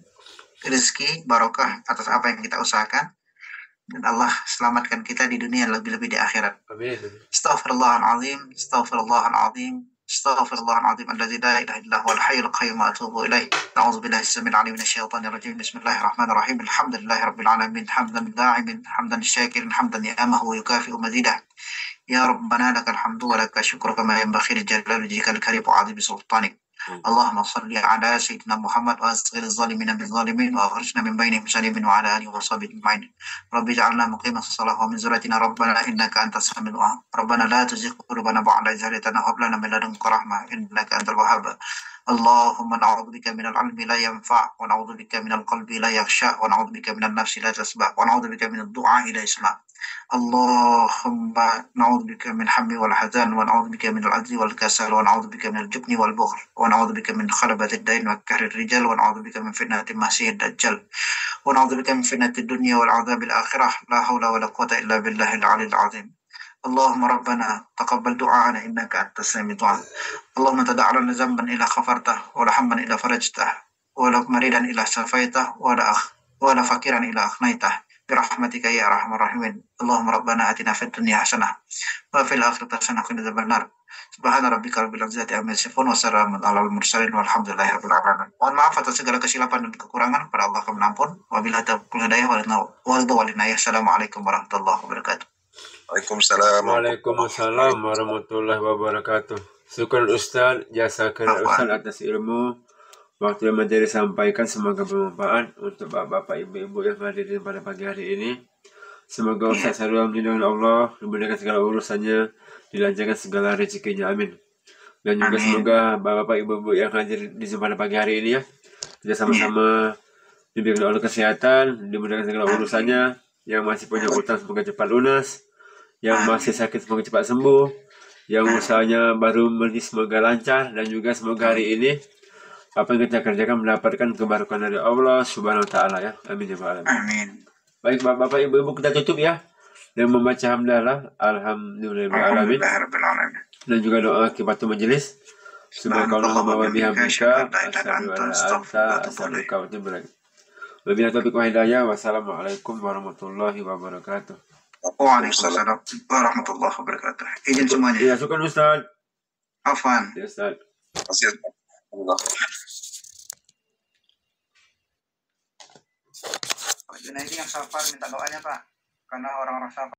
rezeki barokah atas apa yang kita usahakan, dan Allah selamatkan kita di dunia, lebih-lebih di akhirat. Amin. Astaghfirullahaladzim, astaghfirullahaladzim, astaghfirullahaladzim alladzi la ilaha illa huwal hayyul qayyum wa atubu ilaih. A'udzu billahi samil alim minasyaitonir rajim. Bismillahirrahmanirrahim. Alhamdulillahi rabbil alamin, hamdan da'imin, hamdan syakirin, hamdan ni'amahu wa yukafi'u mazidah. Ya Rabbana lakal hamdu wa lakal syukru kama yanbaghi li jalali wajhikal karim wa 'azimi sultanik. Allahumma salli ala sayyidina Muhammad wa asghir az-zalimina bil-zalimin wa akhrijna min bainihim salimin wa ala alihi wa sahbihi ajma'in. Rabbi ja'alna muqimas shalah wa min zurriyyatina rabbana innaka antas samiul du'a. Rabbana la tuzigh qulubana ba'da idh hadaytana wa hab lana min ladunka rahmah innaka antal wahhab. Allahumma na'udzubika minal ilmi la yanfa' wa na'udzubika minal qalbi la yakhsha wa na'udzubika minan nafsi la tasba' wa na'udzubika minad du'a'i la yasma'. Allahumma na'udzubika min hammi wal hazan wa na'udzubika minal 'ajzi wal kasal wa na'udzubika minal jubni wal bukhl wa na'udzubika min khalabatid dain wa kahrir rijal wa na'udzubika min fitnatil masiihid dajjal wa na'udzubika min fitnatid dunya wal 'adzabil akhirah. La haula wa la quwwata illa billahil 'aliyyil 'azim. اللهم ربنا تقبل دعاءنا إنك أنت السميع الدعاء. اللهم تدع لنا ذنبا إلا غفرته ولا هما إلا فرجته ولا مريضا إلا شفيته ولا فقيرا إلا أغنيته برحمتك يا أرحم الراحمين. اللهم ربنا آتنا في الدنيا حسنة وفي الآخرة حسنة وقنا عذاب النار. Subhana rabbika rabbil izzati amma yasifun wa salamun alal mursalin walhamdulillahi rabbil alamin. Mohon maaf atas segala kesilapan dan kekurangan, pada Allah kami ampun. Wabillahi taufiq wal hidayah. Assalamualaikum warahmatullahi wabarakatuh. Waalaikumsalam. Waalaikumsalam warahmatullahi wabarakatuh. Syukur Ustaz, jazakallahu Ustaz atas ilmu. Waktu yang materi sampaikan semoga bermanfaat untuk bapak-bapak, ibu-ibu yang hadir pada pagi hari ini. Semoga Ustaz selalu dilindungi Allah, dimudahkan segala urusannya, dilancarkan segala rezekinya, amin. Dan juga semoga bapak-bapak, ibu-ibu yang hadir di pada pagi hari ini ya, kita sama-sama diberikan oleh kesehatan, dimudahkan segala urusannya. Yang masih punya utang semoga cepat lunas, yang masih sakit semoga cepat sembuh, yang usahanya baru mulai semoga lancar, dan juga semoga hari ini apa yang kita kerjakan mendapatkan keberkahan dari Allah Subhanahu wa taala ya. Amin ya rabbal alamin. Amin. Baik Bapak Ibu kita tutup ya dengan membaca hamdalah alhamdulillahirabbil alamin dan juga doa kifatul majelis. Subhanallah wa bihamdika asyhadu an la ilaha illa anta astaghfiruka wa atubu ilaik. Wabillahi taufiq wal hidayah. Wassalamualaikum warahmatullahi wabarakatuh. Waalaikumsalam warahmatullahi wabarakatuh. Izin semuanya. Ya, syukur Ustaz. Afwan. Ya, Ustaz. Allah. Pak Junaidi yang safar minta doanya Pak, karena orang-orang safar